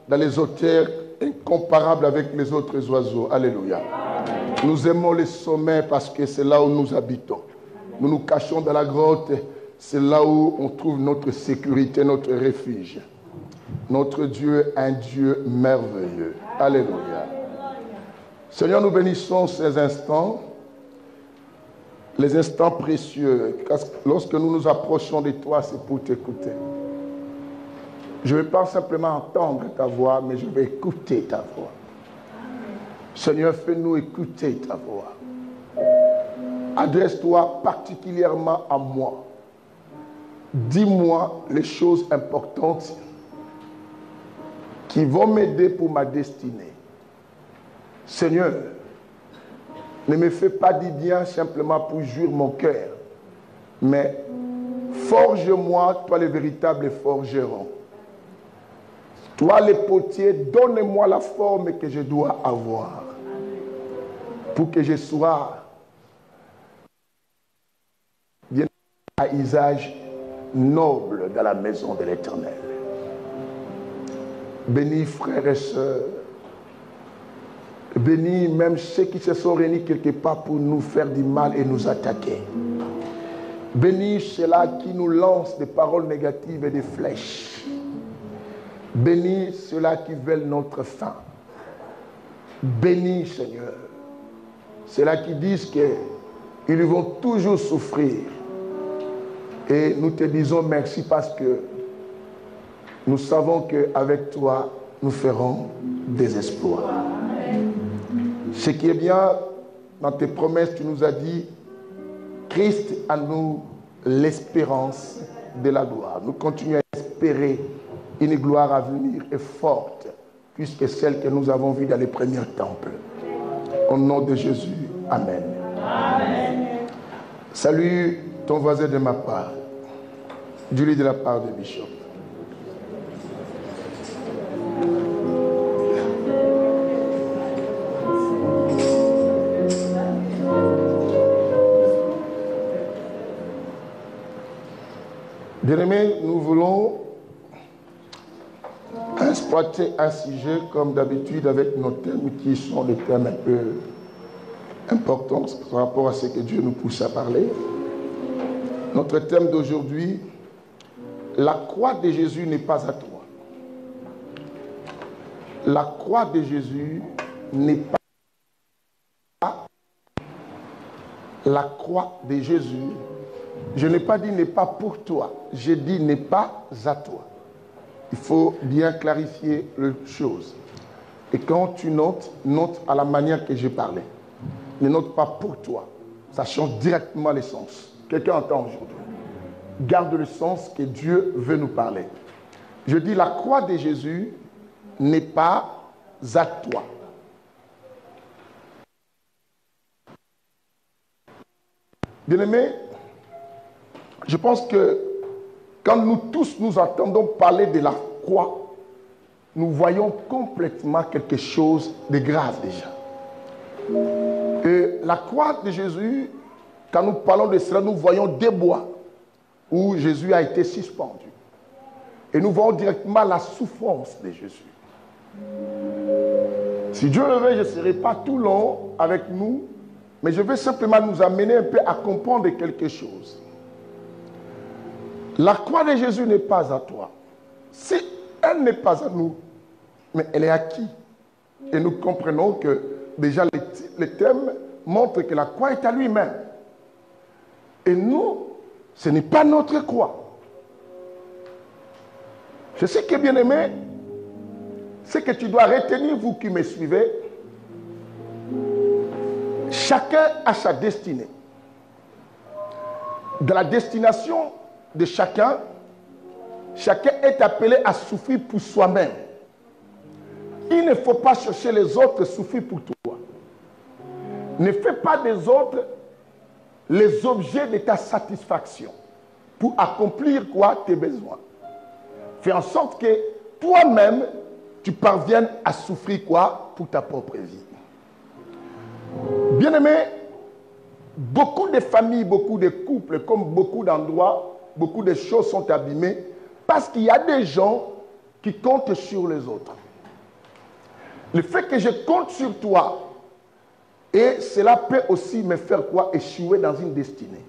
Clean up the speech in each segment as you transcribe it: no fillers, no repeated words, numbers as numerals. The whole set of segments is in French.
dans les hauteurs incomparables avec les autres oiseaux. Alléluia. Nous aimons les sommets parce que c'est là où nous habitons. Nous nous cachons dans la grotte. C'est là où on trouve notre sécurité, notre refuge. Notre Dieu est un Dieu merveilleux. Alléluia. Seigneur, nous bénissons ces instants, les instants précieux. Lorsque nous nous approchons de toi, c'est pour t'écouter. Je ne vais pas simplement entendre ta voix, mais je vais écouter ta voix. Seigneur, fais-nous écouter ta voix. Adresse-toi particulièrement à moi. Dis-moi les choses importantes qui vont m'aider pour ma destinée. Seigneur, ne me fais pas du bien simplement pour jouir mon cœur, mais forge-moi, toi le véritable forgeron. Toi le potier, donne-moi la forme que je dois avoir pour que je sois bien à usage noble dans la maison de l'Éternel. Bénis frères et sœurs. Bénis même ceux qui se sont réunis quelque part pour nous faire du mal et nous attaquer. Bénis ceux-là qui nous lancent des paroles négatives et des flèches. Bénis ceux-là qui veulent notre fin. Bénis, Seigneur, ceux-là qui disent qu'ils vont toujours souffrir. Et nous te disons merci parce que nous savons qu'avec toi, nous ferons des exploits. Ce qui est bien, dans tes promesses, tu nous as dit, Christ a nous l'espérance de la gloire. Nous continuons à espérer une gloire à venir et forte, puisque celle que nous avons vue dans les premiers temples. Au nom de Jésus, Amen. Amen. Salut ton voisin de ma part. Dis-lui de la part de Bishop. Bien-aimés, nous voulons exploiter un sujet comme d'habitude avec nos thèmes qui sont des thèmes un peu importants par rapport à ce que Dieu nous pousse à parler. Notre thème d'aujourd'hui, la croix de Jésus n'est pas à toi. La croix de Jésus n'est pas. La croix de Jésus, je n'ai pas dit n'est pas pour toi, j'ai dit n'est pas à toi. Il faut bien clarifier les choses. Et quand tu notes, note à la manière que j'ai parlé. Ne note pas pour toi. Ça change directement le sens. Quelqu'un entend aujourd'hui. Garde le sens que Dieu veut nous parler. Je dis la croix de Jésus n'est pas à toi. Bien-aimés, je pense que quand nous tous nous entendons parler de la croix, nous voyons complètement quelque chose de grave déjà. Et la croix de Jésus, quand nous parlons de cela, nous voyons des bois où Jésus a été suspendu. Et nous voyons directement la souffrance de Jésus. Si Dieu le veut, je ne serai pas tout long avec nous, mais je vais simplement nous amener un peu à comprendre quelque chose. La croix de Jésus n'est pas à toi. Si elle n'est pas à nous, mais elle est à qui? Et nous comprenons que déjà le thème montre que la croix est à lui-même. Et nous, ce n'est pas notre croix. Je sais que bien aimé, ce que tu dois retenir, vous qui me suivez, chacun a sa destinée. Dans la destination de chacun, chacun est appelé à souffrir pour soi-même. Il ne faut pas chercher les autres souffrir pour toi. Ne fais pas des autres les objets de ta satisfaction pour accomplir quoi? Tes besoins. Fais en sorte que toi-même, tu parviennes à souffrir quoi? Pour ta propre vie. Bien-aimé, beaucoup de familles, beaucoup de couples, comme beaucoup d'endroits, beaucoup de choses sont abîmées parce qu'il y a des gens qui compte sur les autres. Le fait que je compte sur toi, et cela peut aussi me faire quoi? Échouer dans une destinée.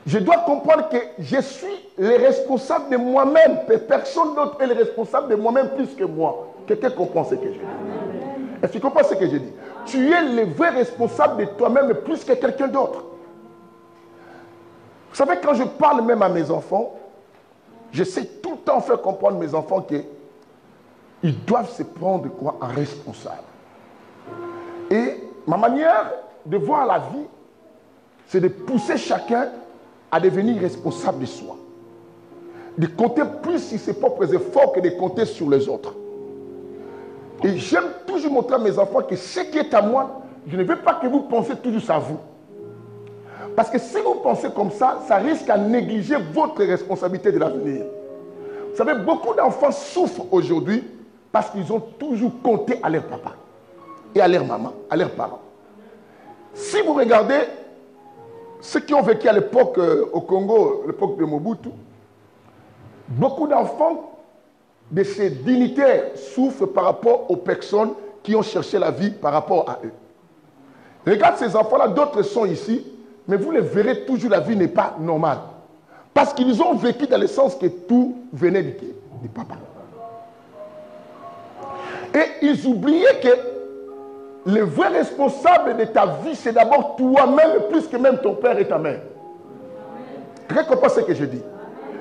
Je dois comprendre que je suis le responsable de moi-même. Personne d'autre est le responsable de moi-même plus que moi. Quelqu'un comprend ce que je dis? Est-ce que tu comprends ce que je dis? Tu es le vrai responsable de toi-même plus que quelqu'un d'autre. Vous savez, quand je parle même à mes enfants, je sais tout le temps faire comprendre à mes enfants qu'ils doivent se prendre quoi? En responsable. Et ma manière de voir la vie, c'est de pousser chacun à devenir responsable de soi. De compter plus sur ses propres efforts que de compter sur les autres. Et j'aime toujours montrer à mes enfants que ce qui est à moi, je ne veux pas que vous pensiez toujours à vous. Parce que si vous pensez comme ça, ça risque à négliger votre responsabilité de l'avenir. Vous savez, beaucoup d'enfants souffrent aujourd'hui parce qu'ils ont toujours compté à leur papa et à leur maman, à leurs parents. Si vous regardez ceux qui ont vécu à l'époque au Congo, l'époque de Mobutu, beaucoup d'enfants de ces dignitaires souffrent par rapport aux personnes qui ont cherché la vie par rapport à eux. Regarde ces enfants-là, d'autres sont ici, mais vous les verrez toujours, la vie n'est pas normale. Parce qu'ils ont vécu dans le sens que tout venait du papa. Et ils oubliaient que le vrai responsable de ta vie, c'est d'abord toi-même, plus que même ton père et ta mère. Quelqu'un comprend ce que je dis?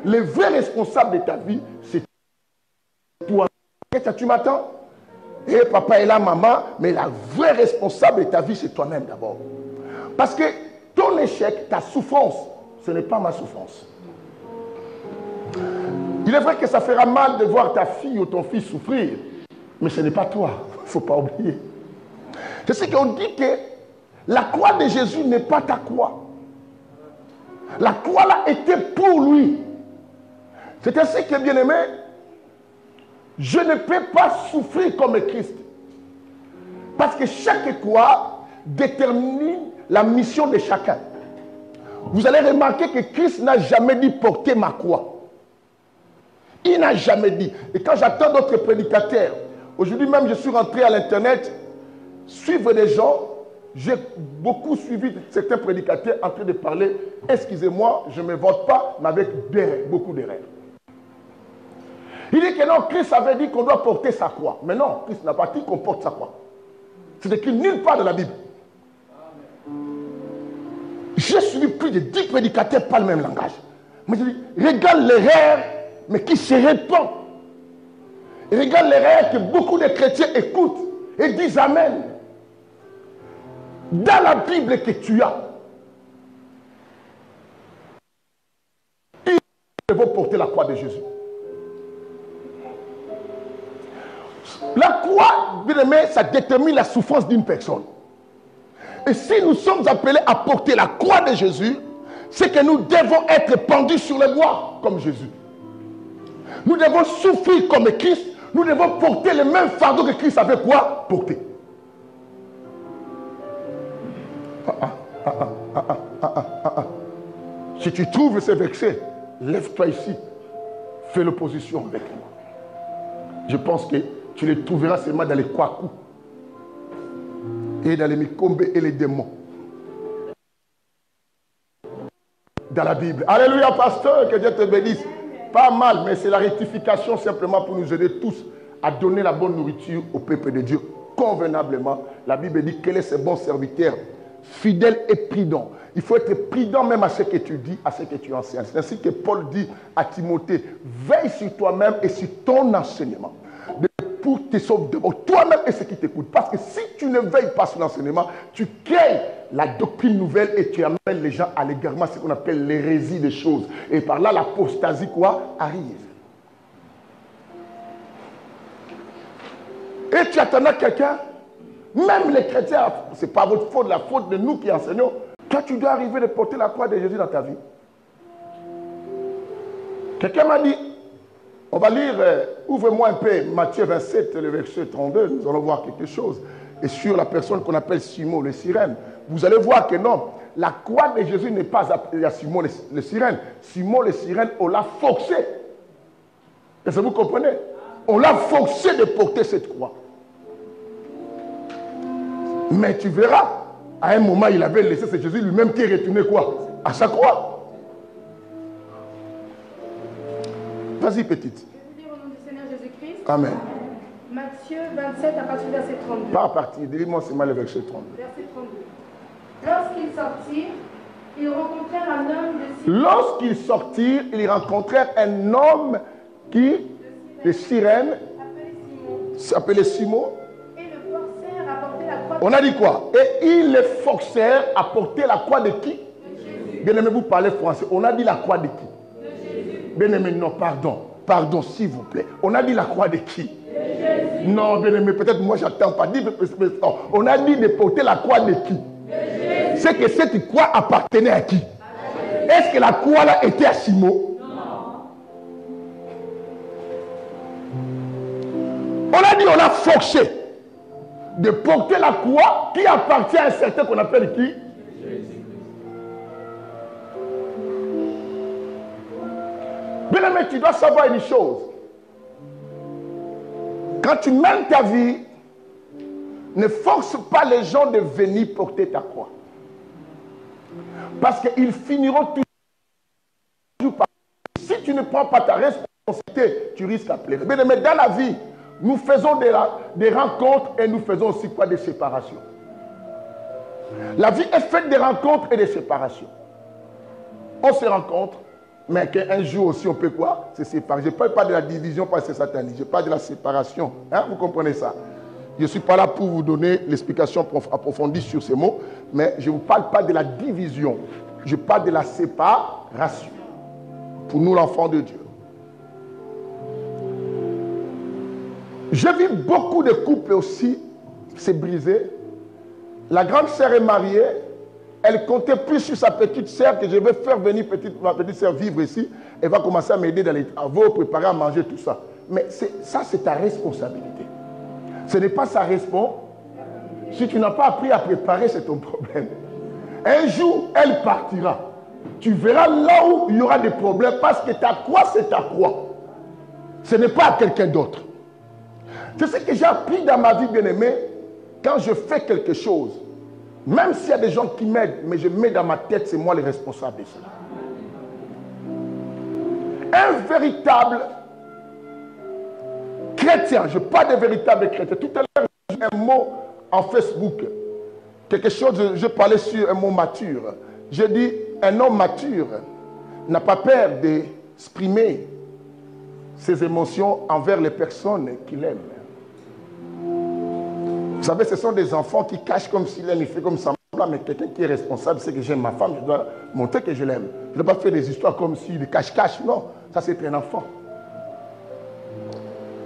Le vrai responsable de ta vie, c'est toi. Tu m'attends? Et papa est là, maman, mais la vraie responsable de ta vie, c'est toi-même d'abord. Parce que ton échec, ta souffrance, ce n'est pas ma souffrance. Il est vrai que ça fera mal de voir ta fille ou ton fils souffrir, mais ce n'est pas toi. Il ne faut pas oublier. C'est ce qu'on dit que la croix de Jésus n'est pas ta croix. La croix là était pour lui. C'est ainsi que, bien aimé, je ne peux pas souffrir comme Christ. Parce que chaque croix détermine la mission de chacun. Vous allez remarquer que Christ n'a jamais dit porter ma croix. Il n'a jamais dit. Et quand j'attends d'autres prédicateurs, aujourd'hui même je suis rentré à l'internet, suivre des gens, j'ai beaucoup suivi certains prédicateurs en train de parler, excusez-moi, je ne me vote pas, mais avec beaucoup d'erreurs. Il dit que non, Christ avait dit qu'on doit porter sa croix. Mais non, Christ n'a pas dit qu'on porte sa croix. C'est écrit nulle part dans la Bible. J'ai suivi plus de 10 prédicateurs par le même langage. Mais je dis, regarde l'erreur, mais qui se répand. Et regarde l'erreur que beaucoup de chrétiens écoutent et disent Amen. Dans la Bible que tu as, ils vont porter la croix de Jésus. La croix, bien aimé, ça détermine la souffrance d'une personne. Et si nous sommes appelés à porter la croix de Jésus, c'est que nous devons être pendus sur les bois comme Jésus. Nous devons souffrir comme Christ. Nous devons porter le même fardeau que Christ avait quoi? Porter. Si tu trouves ces versets, lève-toi ici. Fais l'opposition avec moi. Je pense que tu les trouveras seulement dans les Kwaku et dans les Mikombe et les démons. Dans la Bible. Alléluia, pasteur, que Dieu te bénisse. Pas mal, mais c'est la rectification simplement pour nous aider tous à donner la bonne nourriture au peuple de Dieu convenablement. La Bible dit quel est ce bon serviteur, fidèle et prudent. Il faut être prudent même à ce que tu dis, à ce que tu enseignes. C'est ainsi que Paul dit à Timothée, veille sur toi-même et sur ton enseignement. Pour te sauver d'abord toi-même et ceux qui t'écoutent. Parce que si tu ne veilles pas sur l'enseignement, tu crées la doctrine nouvelle et tu amènes les gens à l'égarement, ce qu'on appelle l'hérésie des choses. Et par là, l'apostasie quoi arrive. Et tu attendras quelqu'un, même les chrétiens, ce n'est pas votre faute, la faute de nous qui enseignons. Toi, tu dois arriver à porter la croix de Jésus dans ta vie. Quelqu'un m'a dit, on va lire, ouvre-moi un peu Matthieu 27, le verset 32, nous allons voir quelque chose. Et sur la personne qu'on appelle Simon le Cyrène, vous allez voir que non, la croix de Jésus n'est pas appelée à Simon le Cyrène. Simon le Cyrène, on l'a forcé. Est-ce que vous comprenez? On l'a forcé de porter cette croix. Mais tu verras, à un moment, il avait laissé, c'est Jésus lui-même qui est retourné quoi? À sa croix. Vas-y, petite. Je vais vous dire au nom du Seigneur Jésus-Christ. Amen. Matthieu 27 à partir du verset 32. Pas à partir, dis-moi seulement le verset 32. Verset 32. Lorsqu'ils sortirent, ils rencontrèrent un homme de Cyrène. Lorsqu'ils sortirent, ils rencontrèrent un homme qui, de Cyrène, s'appelait Simon. Et le forcèrent à porter la croix. On a dit quoi? Et ils les forcèrent à porter la croix de qui? Bien aimé, vous parlez français. On a dit la croix de qui? De Jésus. Bien aimé, non, pardon. Pardon, s'il vous plaît. On a dit la croix de qui? De Jésus. Non, bien aimé, peut-être moi j'attends pas. On a dit de porter la croix de qui? C'est que cette croix appartenait à qui? Est-ce que la croix là était à Simon? Non. On a dit, on a forcé de porter la croix qui appartient à un certain qu'on appelle qui? Bien aimé, tu dois savoir une chose. Quand tu mènes ta vie, ne force pas les gens de venir porter ta croix. Parce qu'ils finiront toujours par... Si tu ne prends pas ta responsabilité, tu risques à pleurer. Bien aimé, dans la vie, nous faisons des rencontres et nous faisons aussi quoi? Des séparations. La vie est faite de rencontres et de séparations. On se rencontre, mais qu'un jour aussi on peut quoi? Se séparer. Je ne parle pas de la division parce que c'est satanique. Je parle de la séparation. Hein? Vous comprenez ça? Je ne suis pas là pour vous donner l'explication approfondie sur ces mots, mais je ne vous parle pas de la division. Je parle de la séparation. Pour nous, l'enfant de Dieu. J'ai vu beaucoup de couples aussi se briser. La grande sœur est mariée. Elle comptait plus sur sa petite sœur que je vais faire venir ma petite sœur vivre ici. Elle va commencer à m'aider dans les travaux, préparer à manger, tout ça. Mais ça, c'est ta responsabilité. Ce n'est pas sa responsabilité. Si tu n'as pas appris à préparer, c'est ton problème. Un jour, elle partira. Tu verras là où il y aura des problèmes parce que ta croix, c'est ta croix. Ce n'est pas à quelqu'un d'autre. C'est ce que j'ai appris dans ma vie, bien-aimée. Quand je fais quelque chose, même s'il y a des gens qui m'aident, mais je mets dans ma tête, c'est moi le responsable de cela. Un véritable chrétien, je parle de véritable chrétien. Tout à l'heure, j'ai eu un mot en Facebook. Quelque chose, je parlais sur un mot mature. Je dis, un homme mature n'a pas peur d'exprimer ses émotions envers les personnes qu'il aime. Vous savez, ce sont des enfants qui cachent comme s'il aime, il fait comme ça. Mais quelqu'un qui est responsable, c'est que j'aime ma femme, je dois montrer que je l'aime. Je ne dois pas faire des histoires comme s'il cache-cache. Non, ça c'est un enfant.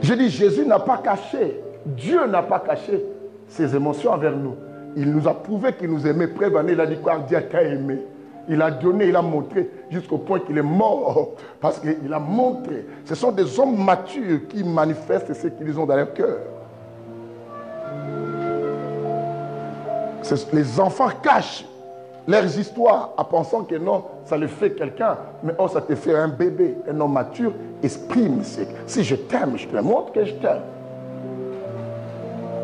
Je dis, Jésus n'a pas caché, Dieu n'a pas caché ses émotions envers nous. Il nous a prouvé qu'il nous aimait. Preuve, il a dit quoi? Dieu t'a aimé. Il a donné, il a montré jusqu'au point qu'il est mort. Parce qu'il a montré. Ce sont des hommes matures qui manifestent ce qu'ils ont dans leur cœur. Les enfants cachent leurs histoires en pensant que non, ça le fait quelqu'un. Mais oh, ça te fait un bébé. Un homme mature exprime. Si je t'aime, je te montre que je t'aime.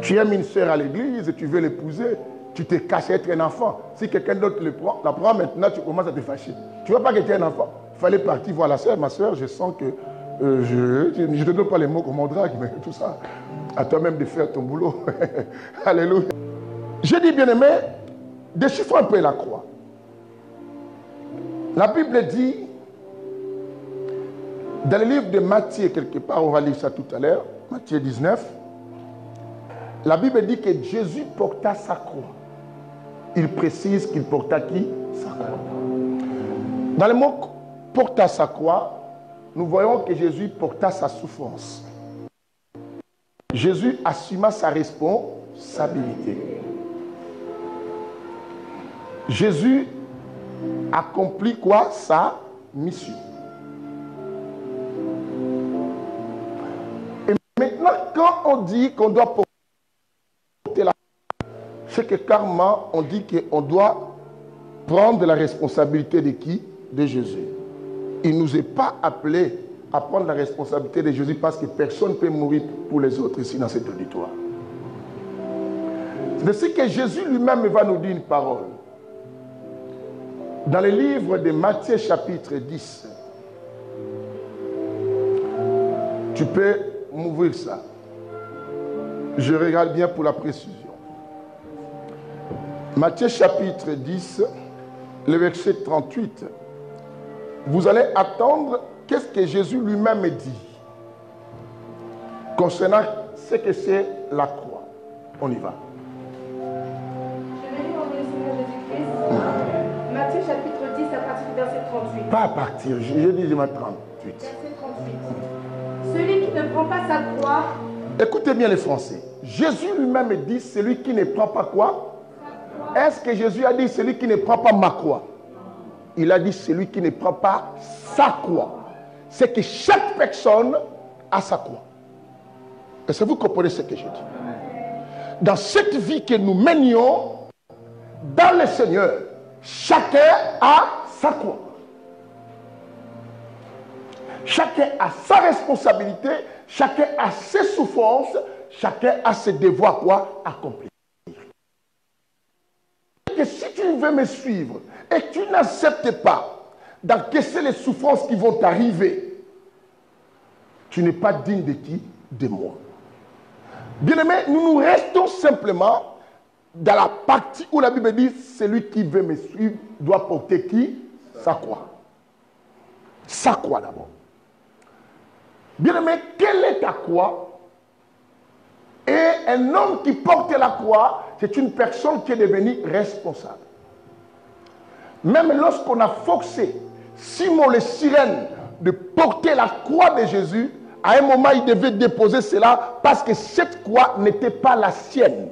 Tu aimes une sœur à l'église et tu veux l'épouser, tu te caches être un enfant. Si quelqu'un d'autre la prend maintenant, tu commences à te fâcher. Tu ne vois pas que tu es un enfant. Il fallait partir voir la sœur. Ma sœur, je sens que je ne te donne pas les mots comme on drague, mais tout ça. À toi-même de faire ton boulot. Alléluia. Je dis, bien-aimé, déchiffre un peu la croix. La Bible dit, dans le livre de Matthieu, quelque part, on va lire ça tout à l'heure, Matthieu 19, la Bible dit que Jésus porta sa croix. Il précise qu'il porta qui? Sa croix. Dans le mot porta sa croix, nous voyons que Jésus porta sa souffrance. Jésus assuma sa responsabilité. Jésus accomplit quoi? Sa mission. Et maintenant, quand on dit qu'on doit porter la croix, c'est que carrément, on dit qu'on doit prendre la responsabilité de qui? De Jésus. Il ne nous est pas appelé à prendre la responsabilité de Jésus parce que personne ne peut mourir pour les autres ici dans cet auditoire. C'est de ce que Jésus lui-même va nous dire une parole. Dans le livre de Matthieu chapitre 10, tu peux m'ouvrir ça. Je regarde bien pour la précision. Matthieu chapitre 10, le verset 38. Vous allez attendre qu'est-ce que Jésus lui-même dit concernant ce que c'est la croix. On y va. Je vais lire au nom du Seigneur Jésus-Christ. Matthieu chapitre 10 à partir du verset 38. Pas à partir, je dis 38. Verset 38. Celui qui ne prend pas sa croix. Écoutez bien les Français. Jésus lui-même dit celui qui ne prend pas quoi? Est-ce que Jésus a dit celui qui ne prend pas ma croix? Il a dit celui qui ne prend pas sa croix. C'est que chaque personne a sa croix. Est-ce que vous comprenez ce que je dis? Dans cette vie que nous menions dans le Seigneur, chacun a sa croix. Chacun a sa responsabilité, chacun a ses souffrances, chacun a ses devoirs quoi accomplir. Que si tu veux me suivre et que tu n'acceptes pas d'encaisser les souffrances qui vont t'arriver, tu n'es pas digne de qui? De moi. Bien-aimé, nous restons simplement dans la partie où la Bible dit celui qui veut me suivre doit porter qui? Sa croix. Sa croix d'abord. Bien-aimé, quelle est ta croix? Et un homme qui porte la croix, c'est une personne qui est devenue responsable. Même lorsqu'on a forcé Simon le Cyrène de porter la croix de Jésus, à un moment il devait déposer cela parce que cette croix n'était pas la sienne.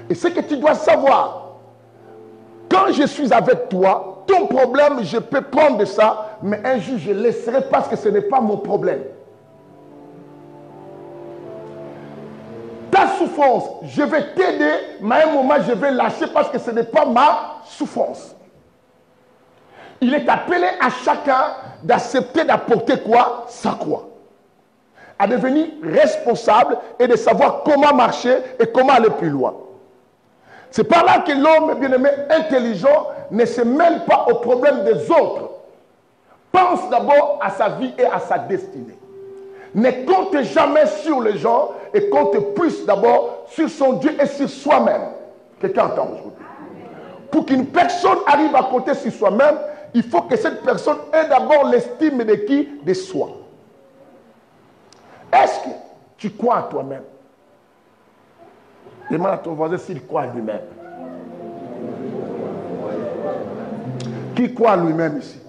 Et ce que tu dois savoir, quand je suis avec toi, ton problème, je peux prendre de ça, mais un jour je laisserai parce que ce n'est pas mon problème. Ta souffrance, je vais t'aider, mais à un moment, je vais lâcher parce que ce n'est pas ma souffrance. Il est appelé à chacun d'accepter d'apporter quoi? Sa croix. À devenir responsable et de savoir comment marcher et comment aller plus loin. C'est par là que l'homme, bien-aimé, intelligent, ne se mêle pas aux problèmes des autres. Pense d'abord à sa vie et à sa destinée. Ne compte jamais sur les gens et compte plus d'abord sur son Dieu et sur soi-même. Quelqu'un entend aujourd'hui? Pour qu'une personne arrive à compter sur soi-même, il faut que cette personne ait d'abord l'estime de qui? De soi. Est-ce que tu crois à toi-même? Demande à ton voisin s'il croit à lui-même. Qui croit à lui-même ici?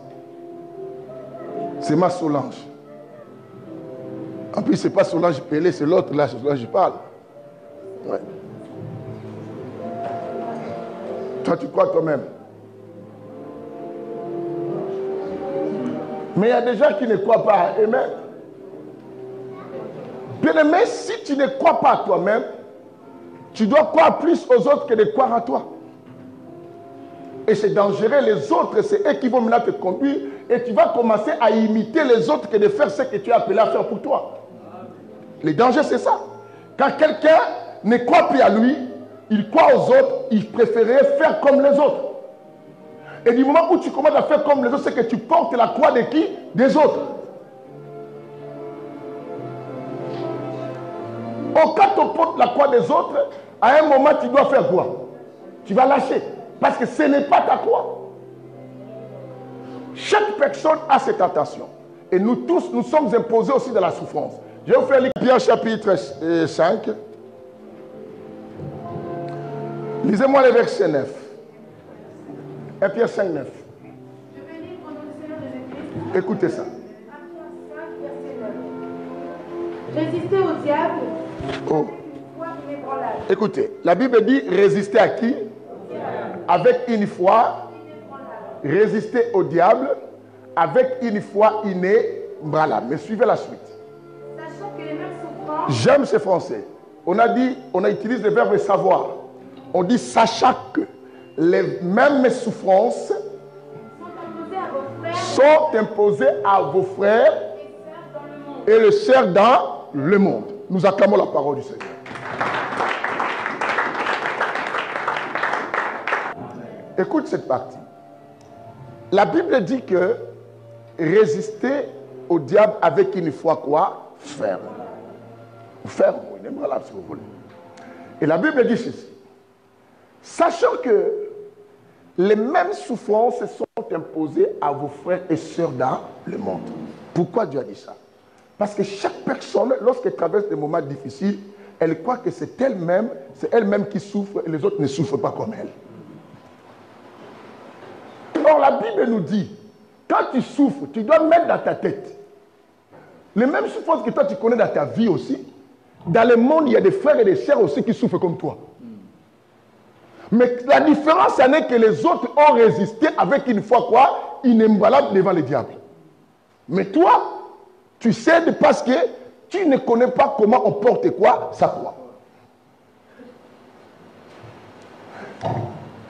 C'est ma Solange. En plus, ce n'est pas Solange Pelé, c'est l'autre là, Solange je parle. Ouais. Toi, tu crois toi-même. Mais il y a des gens qui ne croient pas à eux-mêmes. Bien-aimé, si tu ne crois pas à toi-même, tu dois croire plus aux autres que de croire à toi. Et c'est dangereux, les autres, c'est eux qui vont maintenant te conduire et tu vas commencer à imiter les autres que de faire ce que tu as appelé à faire pour toi. Le danger, c'est ça. Quand quelqu'un ne croit plus à lui, il croit aux autres, il préférait faire comme les autres. Et du moment où tu commences à faire comme les autres, c'est que tu portes la croix de qui? Des autres. Au cas où tu portes la croix des autres, à un moment, tu dois faire quoi? Tu vas lâcher. Parce que ce n'est pas ta croix. Chaque personne a cette attention. Et nous tous, nous sommes imposés aussi de la souffrance. Je vais vous faire lire Pierre chapitre 5. Lisez-moi le verset 9. 1 Pierre 5, 9. Je vais lire au nom du Seigneur Jésus-Christ. Écoutez ça. 1 Pierre 5, verset 9. Résistez au diable. Oh. Une foi inébranlable. Écoutez, la Bible dit résister à qui? Avec une foi. Résister au diable avec une foi inébranlable. Mais suivez la suite. Sachant que les mêmes souffrances. J'aime ces français. On a utilisé le verbe savoir. On dit sachant que les mêmes souffrances sont imposés à vos frères et les sœurs dans le monde. Nous acclamons la parole du Seigneur. Écoute cette partie. La Bible dit que résister au diable avec une foi quoi? Ferme. Ferme, oui, si vous voulez. Et la Bible dit ceci. Sachant que les mêmes souffrances sont imposées à vos frères et sœurs dans le monde. Pourquoi Dieu a dit ça? Parce que chaque personne, lorsqu'elle traverse des moments difficiles, elle croit que c'est elle-même qui souffre et les autres ne souffrent pas comme elle. Or, la Bible nous dit, quand tu souffres, tu dois mettre dans ta tête les mêmes souffrances que toi tu connais dans ta vie aussi. Dans le monde, il y a des frères et des sœurs aussi qui souffrent comme toi. Mais la différence, c'est que les autres ont résisté avec une foi quoi? Inébranlable devant le diable. Mais toi, tu cèdes parce que tu ne connais pas comment on porte quoi? Sa croix.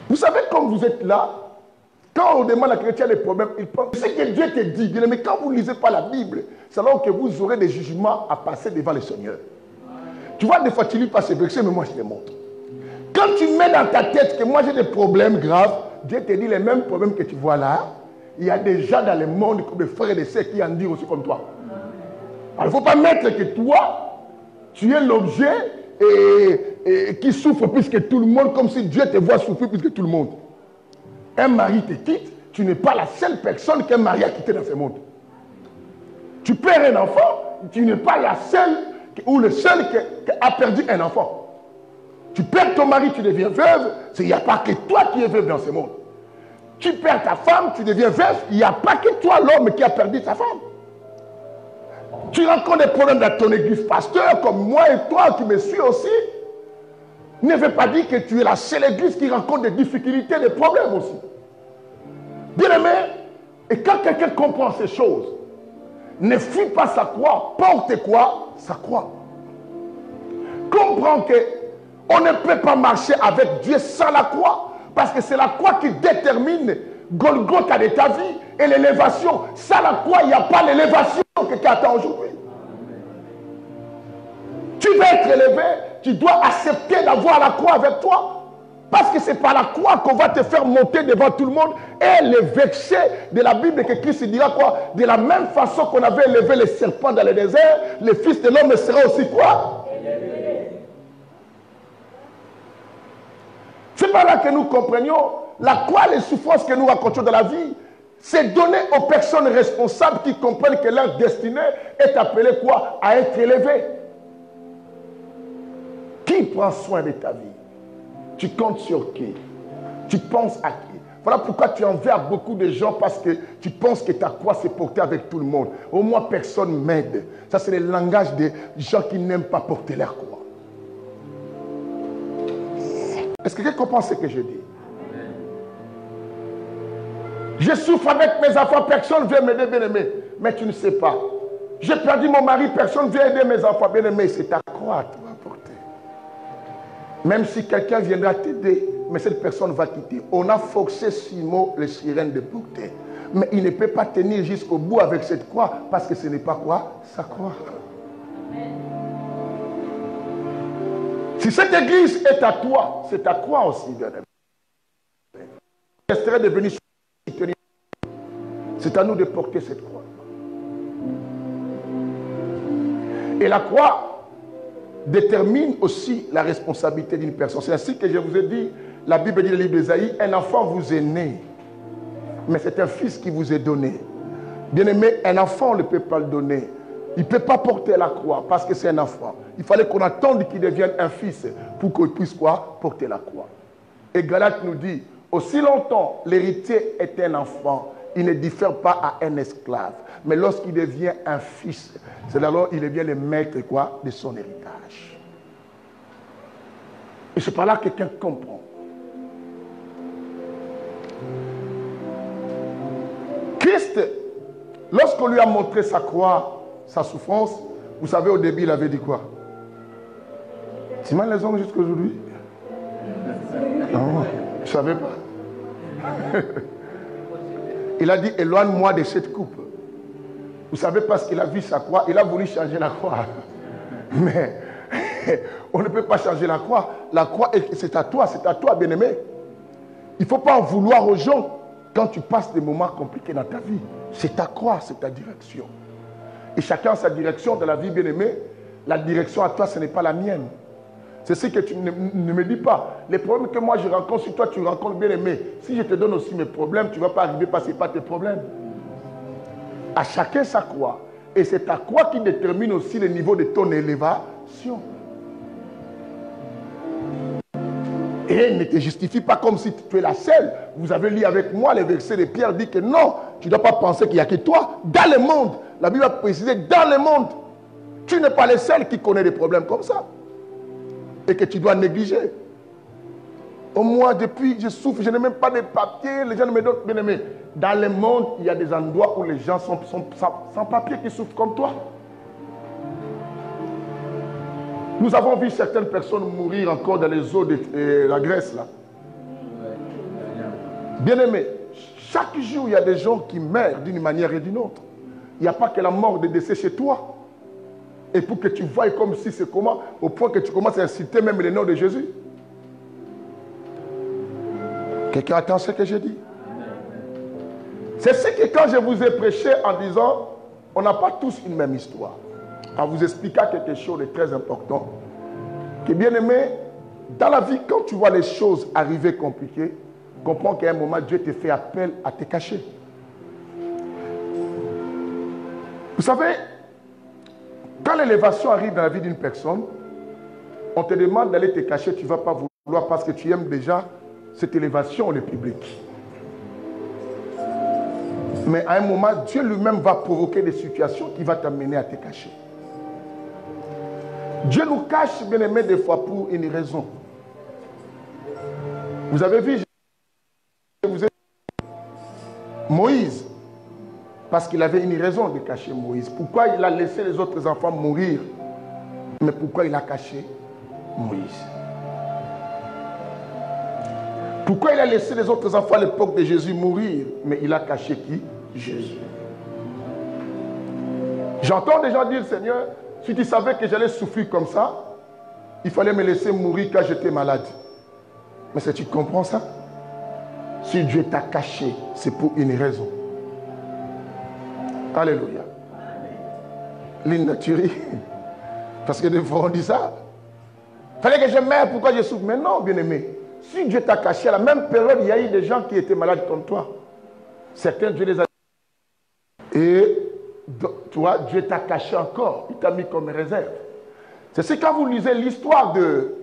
Vous savez, quand vous êtes là, quand on demande à quelqu'un des problèmes, il pense. C'est ce que Dieu te dit. Mais quand vous ne lisez pas la Bible, c'est alors que vous aurez des jugements à passer devant le Seigneur. Tu vois, des fois, tu lis pas ces versets, mais moi, je les montre. Quand tu mets dans ta tête que moi, j'ai des problèmes graves, Dieu te dit les mêmes problèmes que tu vois là. Il y a des gens dans le monde, comme des frères et des sœurs, qui en disent aussi comme toi. Alors, il ne faut pas mettre que toi, tu es l'objet et qui souffre plus que tout le monde, comme si Dieu te voit souffrir plus que tout le monde. Un mari te quitte, tu n'es pas la seule personne qu'un mari a quitté dans ce monde. Tu perds un enfant, tu n'es pas la seule ou le seul qui a perdu un enfant. Tu perds ton mari, tu deviens veuve, il n'y a pas que toi qui es veuve dans ce monde. Tu perds ta femme, tu deviens veuve, il n'y a pas que toi l'homme qui a perdu sa femme. Tu rencontres des problèmes dans ton église, pasteur, comme moi et toi qui me suis aussi. Ne veut pas dire que tu es la seule église qui rencontre des difficultés, des problèmes aussi. Bien aimé, et quand quelqu'un comprend ces choses, ne fuis pas sa croix, porte quoi? Sa croix. Comprends que on ne peut pas marcher avec Dieu sans la croix, parce que c'est la croix qui détermine Golgotha de ta vie et l'élévation. Sans la croix, il n'y a pas l'élévation que tu attends aujourd'hui. Tu veux être élevé, tu dois accepter d'avoir la croix avec toi. Parce que c'est par la croix qu'on va te faire monter devant tout le monde. Et le verset de la Bible que Christ dira quoi? De la même façon qu'on avait élevé les serpents dans le désert, le Fils de l'homme sera aussi quoi? Élevé. C'est par là que nous comprenions la croix, les souffrances que nous racontons dans la vie. C'est donner aux personnes responsables qui comprennent que leur destinée est appelée quoi? À être élevée. Qui prend soin de ta vie? Tu comptes sur qui? Tu penses à qui? Voilà pourquoi tu envers beaucoup de gens, parce que tu penses que ta croix s'est portée avec tout le monde. Au moins personne m'aide. Ça c'est le langage des gens qui n'aiment pas porter leur croix. Est-ce que quelqu'un comprend ce que je dis? Je souffre avec mes enfants, personne ne vient m'aider, bien-aimé. Mais tu ne sais pas. J'ai perdu mon mari, personne ne vient aider mes enfants, bien-aimé. C'est ta croix que tu vas porter. Même si quelqu'un viendra t'aider, mais cette personne va quitter. On a forcé Simon le sirène de porter. Mais il ne peut pas tenir jusqu'au bout avec cette croix, parce que ce n'est pas quoi? Sa croix. Si cette église est à toi, c'est ta croix aussi, bien-aimé. Resterait de venir soutenir. C'est à nous de porter cette croix. Et la croix détermine aussi la responsabilité d'une personne. C'est ainsi que je vous ai dit, la Bible dit dans le livre d'Ésaïe, un enfant vous est né, mais c'est un fils qui vous est donné. Bien aimé, un enfant on ne peut pas le donner. Il ne peut pas porter la croix parce que c'est un enfant. Il fallait qu'on attende qu'il devienne un fils pour qu'il puisse quoi? Porter la croix. Et Galate nous dit, aussi longtemps l'héritier est un enfant, il ne diffère pas à un esclave. Mais lorsqu'il devient un fils, c'est alors il devient le maître quoi? De son héritage. Et c'est par là que quelqu'un comprend. Christ, lorsqu'on lui a montré sa croix, sa souffrance, vous savez au début il avait dit quoi? Tu m'as les hommes jusqu'à aujourd'hui? Non, je ne savais pas. Il a dit, éloigne-moi de cette coupe. Vous savez, parce qu'il a vu sa croix, il a voulu changer la croix. Mais on ne peut pas changer la croix. La croix, c'est à toi, bien-aimé. Il ne faut pas en vouloir aux gens quand tu passes des moments compliqués dans ta vie. C'est ta croix, c'est ta direction. Et chacun a sa direction dans la vie, bien-aimé. La direction à toi, ce n'est pas la mienne. C'est ce que tu ne me dis pas. Les problèmes que moi je rencontre, si toi tu rencontres, bien-aimé, si je te donne aussi mes problèmes, tu ne vas pas arriver parce que ce n'est pas tes problèmes. À chacun sa croix. Et c'est ta croix qui détermine aussi le niveau de ton élévation. Et ne te justifie pas comme si tu es la seule. Vous avez lu avec moi les versets de Pierre, dit que non, tu ne dois pas penser qu'il n'y a que toi. Dans le monde, la Bible a précisé, dans le monde, tu n'es pas le seul qui connaît des problèmes comme ça. Et que tu dois négliger. Au moins, depuis, je souffre, je n'ai même pas de papier, les gens ne me donnent bien aimé. Dans le monde, il y a des endroits où les gens sont sans papier qui souffrent comme toi. Nous avons vu certaines personnes mourir encore dans les eaux de la Grèce, là. Bien aimé, chaque jour, il y a des gens qui meurent d'une manière et d'une autre. Il n'y a pas que la mort de décès chez toi. Et pour que tu voies comme si c'est comment, au point que tu commences à citer même le nom de Jésus. Quelqu'un attend ce que je dis? C'est ce que quand je vous ai prêché en disant, on n'a pas tous une même histoire. En vous expliquant quelque chose de très important. Que bien aimé, dans la vie, quand tu vois les choses arriver compliquées, comprends qu'à un moment, Dieu te fait appel à te cacher. Vous savez, quand l'élévation arrive dans la vie d'une personne, on te demande d'aller te cacher, tu ne vas pas vouloir parce que tu aimes déjà cette élévation, le public. Mais à un moment, Dieu lui-même va provoquer des situations qui vont t'amener à te cacher. Dieu nous cache, bien aimé, des fois pour une raison. Vous avez vu, Moïse, parce qu'il avait une raison de cacher Moïse. Pourquoi il a laissé les autres enfants mourir? Mais pourquoi il a caché Moïse? Pourquoi il a laissé les autres enfants à l'époque de Jésus mourir? Mais il a caché qui? Jésus. J'entends des gens dire, Seigneur, si tu savais que j'allais souffrir comme ça, il fallait me laisser mourir quand j'étais malade. Mais si tu comprends ça? Si Dieu t'a caché, c'est pour une raison. Alléluia. L'innaturie. Parce que des fois on dit ça. Il fallait que je meure, pourquoi je souffre? Mais non, bien-aimé. Si Dieu t'a caché, à la même période, il y a eu des gens qui étaient malades comme toi. Certains, Dieu les a... Et toi, Dieu t'a caché encore. Il t'a mis comme réserve. C'est ce quand vous lisez l'histoire de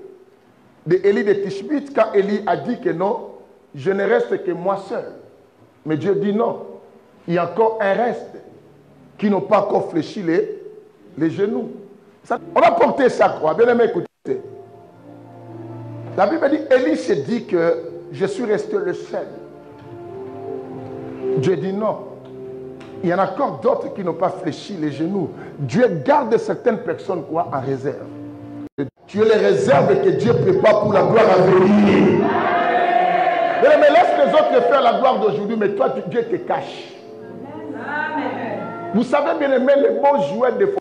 Élie de Tishbite, quand Élie a dit que non, je ne reste que moi seul. Mais Dieu dit non. Il y a encore un reste qui n'ont pas encore fléchi les genoux. Ça, on a porté sa croix. Bien aimé, écoutez. La Bible dit, Élie s'est dit que je suis resté le seul. Dieu dit non. Il y en a encore d'autres qui n'ont pas fléchi les genoux. Dieu garde certaines personnes quoi en réserve. Tu es les réserves que Dieu prépare pour la gloire à venir. Mais laisse les autres faire la gloire d'aujourd'hui, mais toi, Dieu te cache. Vous savez bien aimer les bons joueurs de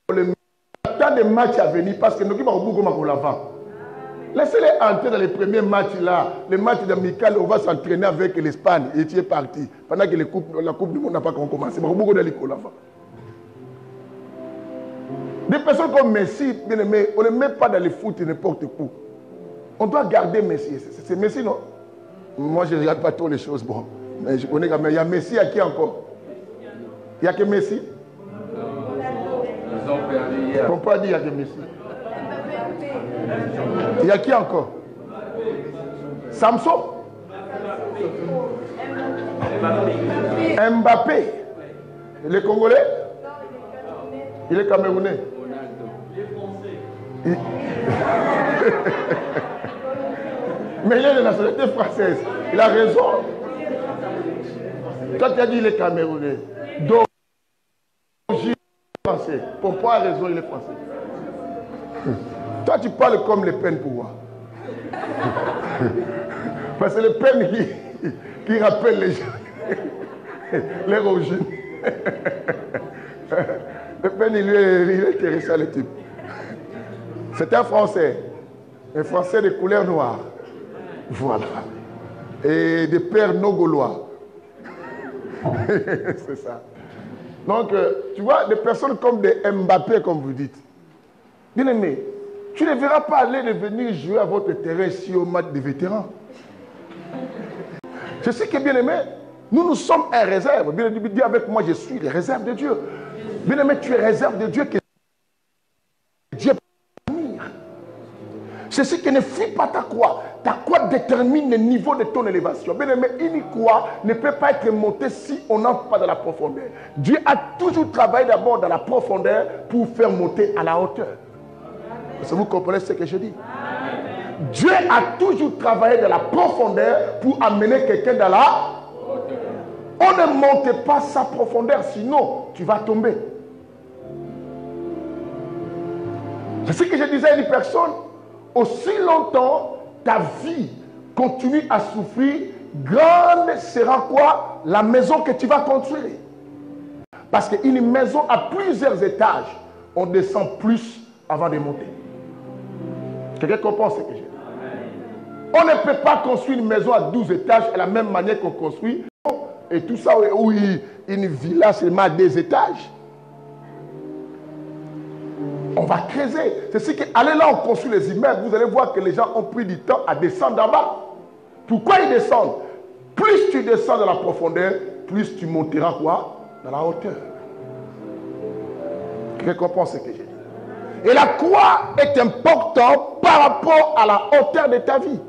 football. Tant de matchs à venir parce que nous qui avons beaucoup de l'avant. Laissez-les entrer dans les premiers matchs là. Les matchs d'amical, on va s'entraîner avec l'Espagne et tu es parti. Pendant que la Coupe du Monde n'a pas commencé. Beaucoup de l'école avant. Des personnes comme Messi, bien aimé, on ne met pas dans le foot n'importe où. On doit garder Messi. C'est Messi, non? Moi, je ne regarde pas trop les choses. Bon, mais je connais quand même. Il y a Messi, il y a qui encore? Il n'y a que Messi? On peut pas dire qu'il n'y a que Messi. Il y a qui encore? Samson? Mbappé? Les Congolais? Il est Camerounais. Mais il est de nationalité française. Il a raison. Quand tu as dit il est Camerounais, donc il est français. Pourquoi a raison, il est français? Toi, tu parles comme Le Pen pour moi. Parce que Le Pen qui rappelle les gens. Les origines. Le peine, il est intéressant, le type. C'est un Français de couleur noire. Voilà. Et de père non gaulois. C'est ça. Donc, tu vois, des personnes comme des Mbappé, comme vous dites. Bien aimé, tu ne verras pas aller venir jouer à votre terrain ici au match des vétérans. Je sais que, bien aimé, nous sommes un réserve. Bien aimé, dis avec moi, je suis les réserves de Dieu. Bien aimé, tu es réserve de Dieu que Dieu peut venir. C'est ce qui ne fuit pas ta croix. Ta croix détermine le niveau de ton élévation. Bien aimé, une croix ne peut pas être montée si on n'entre pas dans la profondeur. Dieu a toujours travaillé d'abord dans la profondeur pour faire monter à la hauteur. Est-ce que vous comprenez ce que je dis? Amen. Dieu a toujours travaillé dans la profondeur pour amener quelqu'un dans la hauteur. On ne monte pas sa profondeur, sinon tu vas tomber. C'est ce que je disais à une personne. Aussi longtemps ta vie continue à souffrir, grande sera quoi? La maison que tu vas construire. Parce qu'une maison à plusieurs étages, on descend plus avant de monter. Quelqu'un comprend ce que j'ai dit? On ne peut pas construire une maison à 12 étages de la même manière qu'on construit. Et tout ça, où une villa seulement à 2 étages. On va creuser. C'est ce que, allez là, on construit les immeubles. Vous allez voir que les gens ont pris du temps à descendre d'en bas. Pourquoi ils descendent? Plus tu descends dans la profondeur, plus tu monteras quoi? Dans la hauteur. Quelqu'un comprend ce que j'ai dit? Et la croix est importante par rapport à la hauteur de ta vie.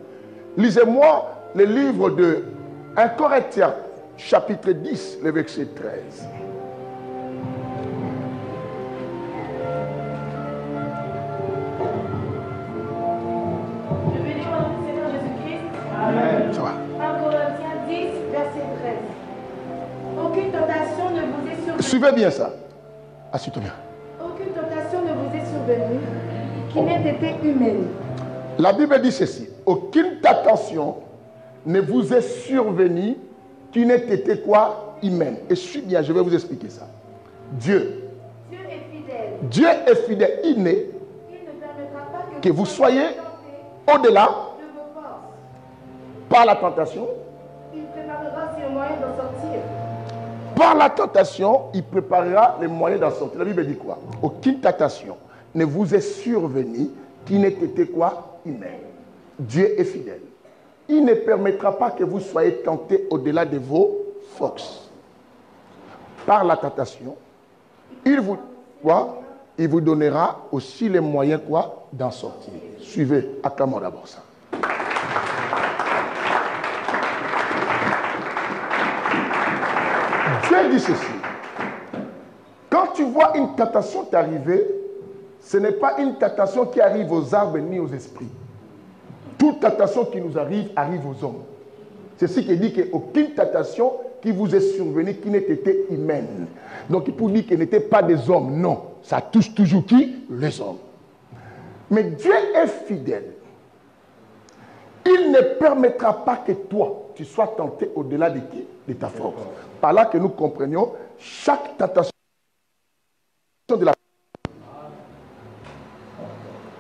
Lisez-moi le livre de 1 Corinthiens, chapitre 10, le verset 13. Je vais lire au nom du Seigneur Jésus-Christ. Amen. Ça va. 1 Corinthiens 10, verset 13. Aucune tentation ne vous est survenue. Suivez bien ça. Assieds-toi bien. Aucune tentation ne vous est survenue qui n'ait été humaine. La Bible dit ceci. Aucune tentation ne vous est survenue qui n'ait été quoi? Humaine. Et suis bien, je vais vous expliquer ça. Dieu est fidèle. Dieu est fidèle. Il ne permettra pas que vous soyez au-delà de vos forces. par la tentation. Il préparera ses moyens d'en sortir. Par la tentation, il préparera les moyens d'en sortir. La Bible dit quoi? Aucune tentation ne vous est survenue qui n'ait été quoi? Humaine. Dieu est fidèle. Il ne permettra pas que vous soyez tentés au-delà de vos forces. Par la tentation, il vous donnera aussi les moyens quoi? D'en sortir. Suivez, acclamons d'abord ça. Dieu dit ceci. Quand tu vois une tentation t'arriver, ce n'est pas une tentation qui arrive aux arbres ni aux esprits. Toute tentation qui nous arrive, arrive aux hommes. C'est ce qui dit qu'aucune tentation qui vous est survenue qui n'ait été humaine. Donc il peut dire qu'elle n'était pas des hommes. Non, ça touche toujours qui? Les hommes. Mais Dieu est fidèle. Il ne permettra pas que toi, tu sois tenté au-delà de qui? De ta force. Par là que nous comprenions, chaque tentation de la...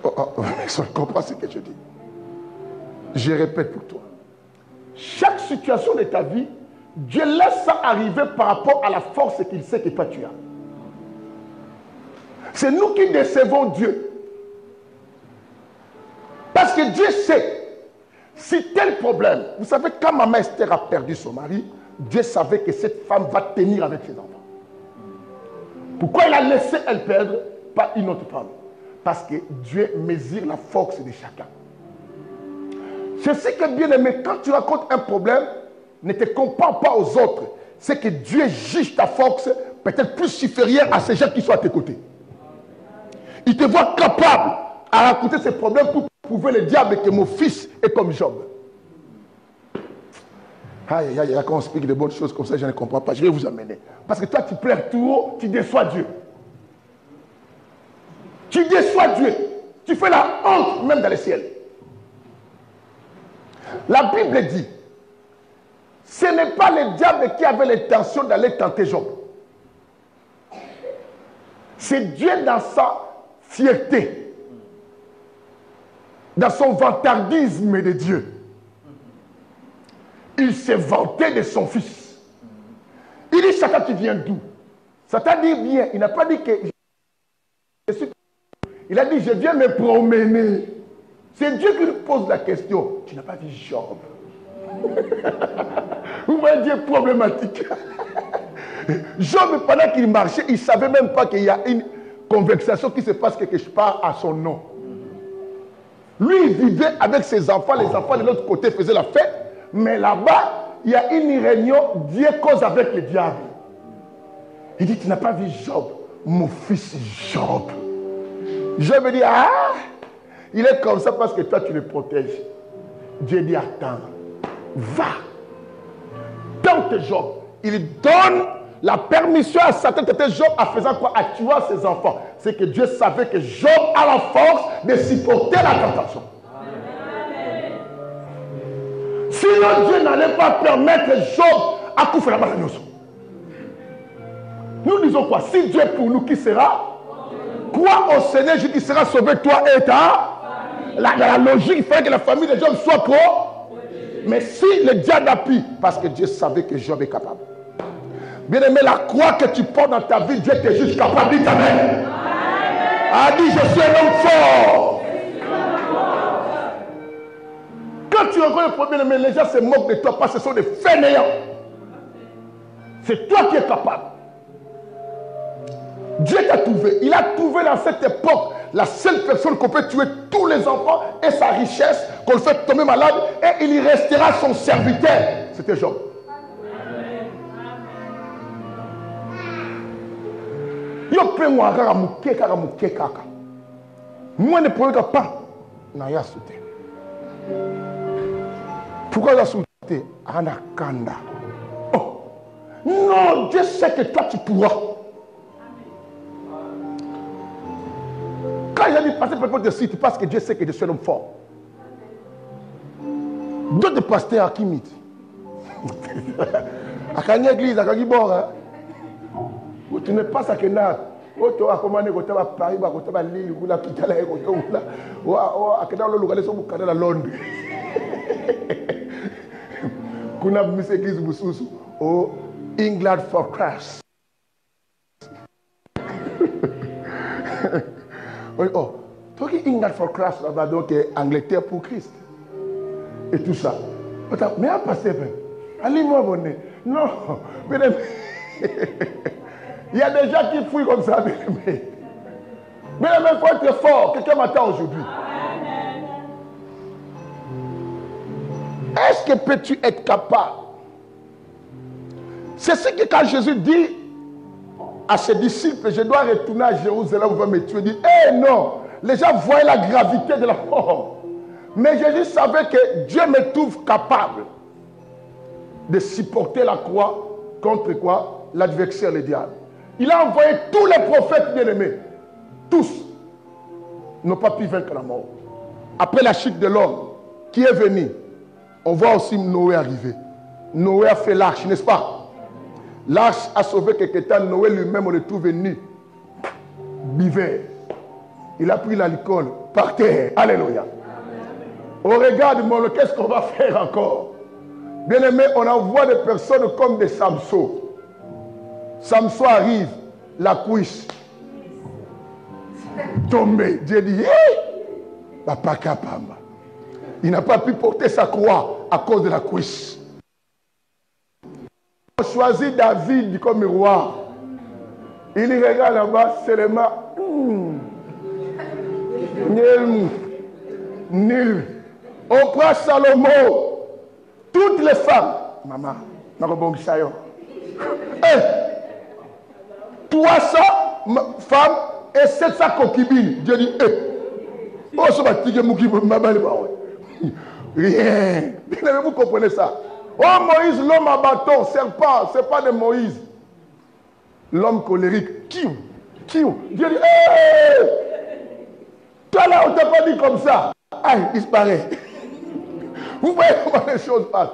Je comprends ce que je dis. Je répète pour toi. Chaque situation de ta vie, Dieu laisse ça arriver par rapport à la force qu'il sait que toi tu as. C'est nous qui décevons Dieu. Parce que Dieu sait, si tel problème, vous savez, quand maman Esther a perdu son mari, Dieu savait que cette femme va tenir avec ses enfants. Pourquoi il a laissé elle perdre, pas une autre femme? Parce que Dieu mesure la force de chacun. Je sais que bien aimé, quand tu racontes un problème, ne te compare pas aux autres. C'est que Dieu juge ta force peut-être plus supérieure à ces gens qui sont à tes côtés. Il te voit capable à raconter ces problèmes pour prouver le diable que mon fils est comme Job. Aïe, aïe, aïe, quand on explique de bonnes choses comme ça, je ne comprends pas. Je vais vous amener. Parce que toi, tu pleures tout haut, tu déçois Dieu. Tu déçois Dieu. Tu fais la honte même dans le ciel. La Bible dit, Ce n'est pas le diable qui avait l'intention d'aller tenter Job. C'est Dieu dans sa fierté, dans son vantardisme de Dieu. Il s'est vanté de son fils. Il dit, Satan, tu viens d'où? Satan dit, viens. Il n'a pas dit que je suis... Il a dit, je viens me promener. C'est Dieu qui lui pose la question. Tu n'as pas vu Job? Vous voyez Dieu problématique. Job, pendant qu'il marchait, il ne savait même pas qu'il y a une conversation qui se passe quelque part à son nom. Lui, il vivait avec ses enfants. Les enfants de l'autre côté faisaient la fête. Mais là-bas, il y a une réunion. Dieu cause avec le diable. Il dit, tu n'as pas vu Job? Mon fils Job. Job dit, ah, il est comme ça parce que toi, tu le protèges. Dieu dit, attends, va. Tente Job. Il donne la permission à Satan de tenter Job en faisant quoi? À tuer ses enfants. C'est que Dieu savait que Job a la force de supporter la tentation. Amen. Sinon, Dieu n'allait pas permettre Job à couper la balle. Nous disons quoi? Si Dieu est pour nous, qui sera? Quoi au Seigneur, Jésus qui sera sauvé, toi et ta? La logique, il fallait que la famille de Job soit pro. Mais si le diable appuie, parce que Dieu savait que Job est capable. Bien aimé, la croix que tu portes dans ta vie, Dieu t'est juste capable. Dis Amen. A dit, je suis un homme fort. Quand tu rencontres le problème, les gens se moquent de toi parce que ce sont des fainéants. C'est toi qui es capable. Dieu t'a trouvé. Il a trouvé dans cette époque la seule personne qu'on peut tuer tous les enfants et sa richesse, qu'on le fait tomber malade et il y restera son serviteur. C'était Job. Yo pe moi kaka muke kaka. Moi ne pourrais pas na ya sauter. Pourquoi la sauter? Anakanda. Oh. Non, Dieu sait que toi tu pourras. Quand j'ai dit passer par contre de site, parce que Dieu sait que je suis un homme fort. D'autres pasteurs à qui mit? À quelle église, à quel bord? Tu n'es pas ça que n'a. Tu as commandé que tu vas Paris, tu vas Lille, tu vas Kitala, tu vas à Londres. Tu as mis l'église au England for Christ. Oh, toi qui England for Christ là-bas, donc Angleterre pour Christ. Et tout ça. Mais à passer, allez-moi bonnet. Non, il y a des gens qui fouillent comme ça, mais il faut être fort. Quelqu'un m'attend aujourd'hui. Est-ce que peux-tu être capable? C'est ce que quand Jésus dit à ses disciples, je dois retourner à Jérusalem, vous allez me tuer. Il dit, eh non, les gens voient la gravité de la mort. Mais Jésus savait que Dieu me trouve capable de supporter la croix contre quoi? L'adversaire, le diable. Il a envoyé tous les prophètes bien-aimés. Tous n'ont pas pu vaincre la mort. Après la chute de l'homme qui est venu, on voit aussi Noé arriver. Noé a fait l'arche, n'est-ce pas? L'arche a sauvé quelque temps. Noé lui-même, on le trouve nu. Buvait. Il a pris l'alcool par terre. Alléluia. On regarde, mon, qu'est-ce qu'on va faire encore? Bien aimé, on envoie des personnes comme des Samson. Samson arrive, la cuisse tombée. Dieu dit, papa Kapamba. Il n'a pas pu porter sa croix à cause de la cuisse. On choisit David comme roi. Il regarde là-bas seulement. Nul. On prend Salomon. Toutes les femmes. Maman, hey, 300 femmes et 700 concubines. Dieu dit, oh, ce rien. Vous comprenez ça? Oh, Moïse, l'homme à bâton, serpent, ce n'est pas de Moïse. L'homme colérique, Dieu dit, hey! Toi là, on ne t'a pas dit comme ça. Aïe, disparaît. Vous voyez comment les choses passent.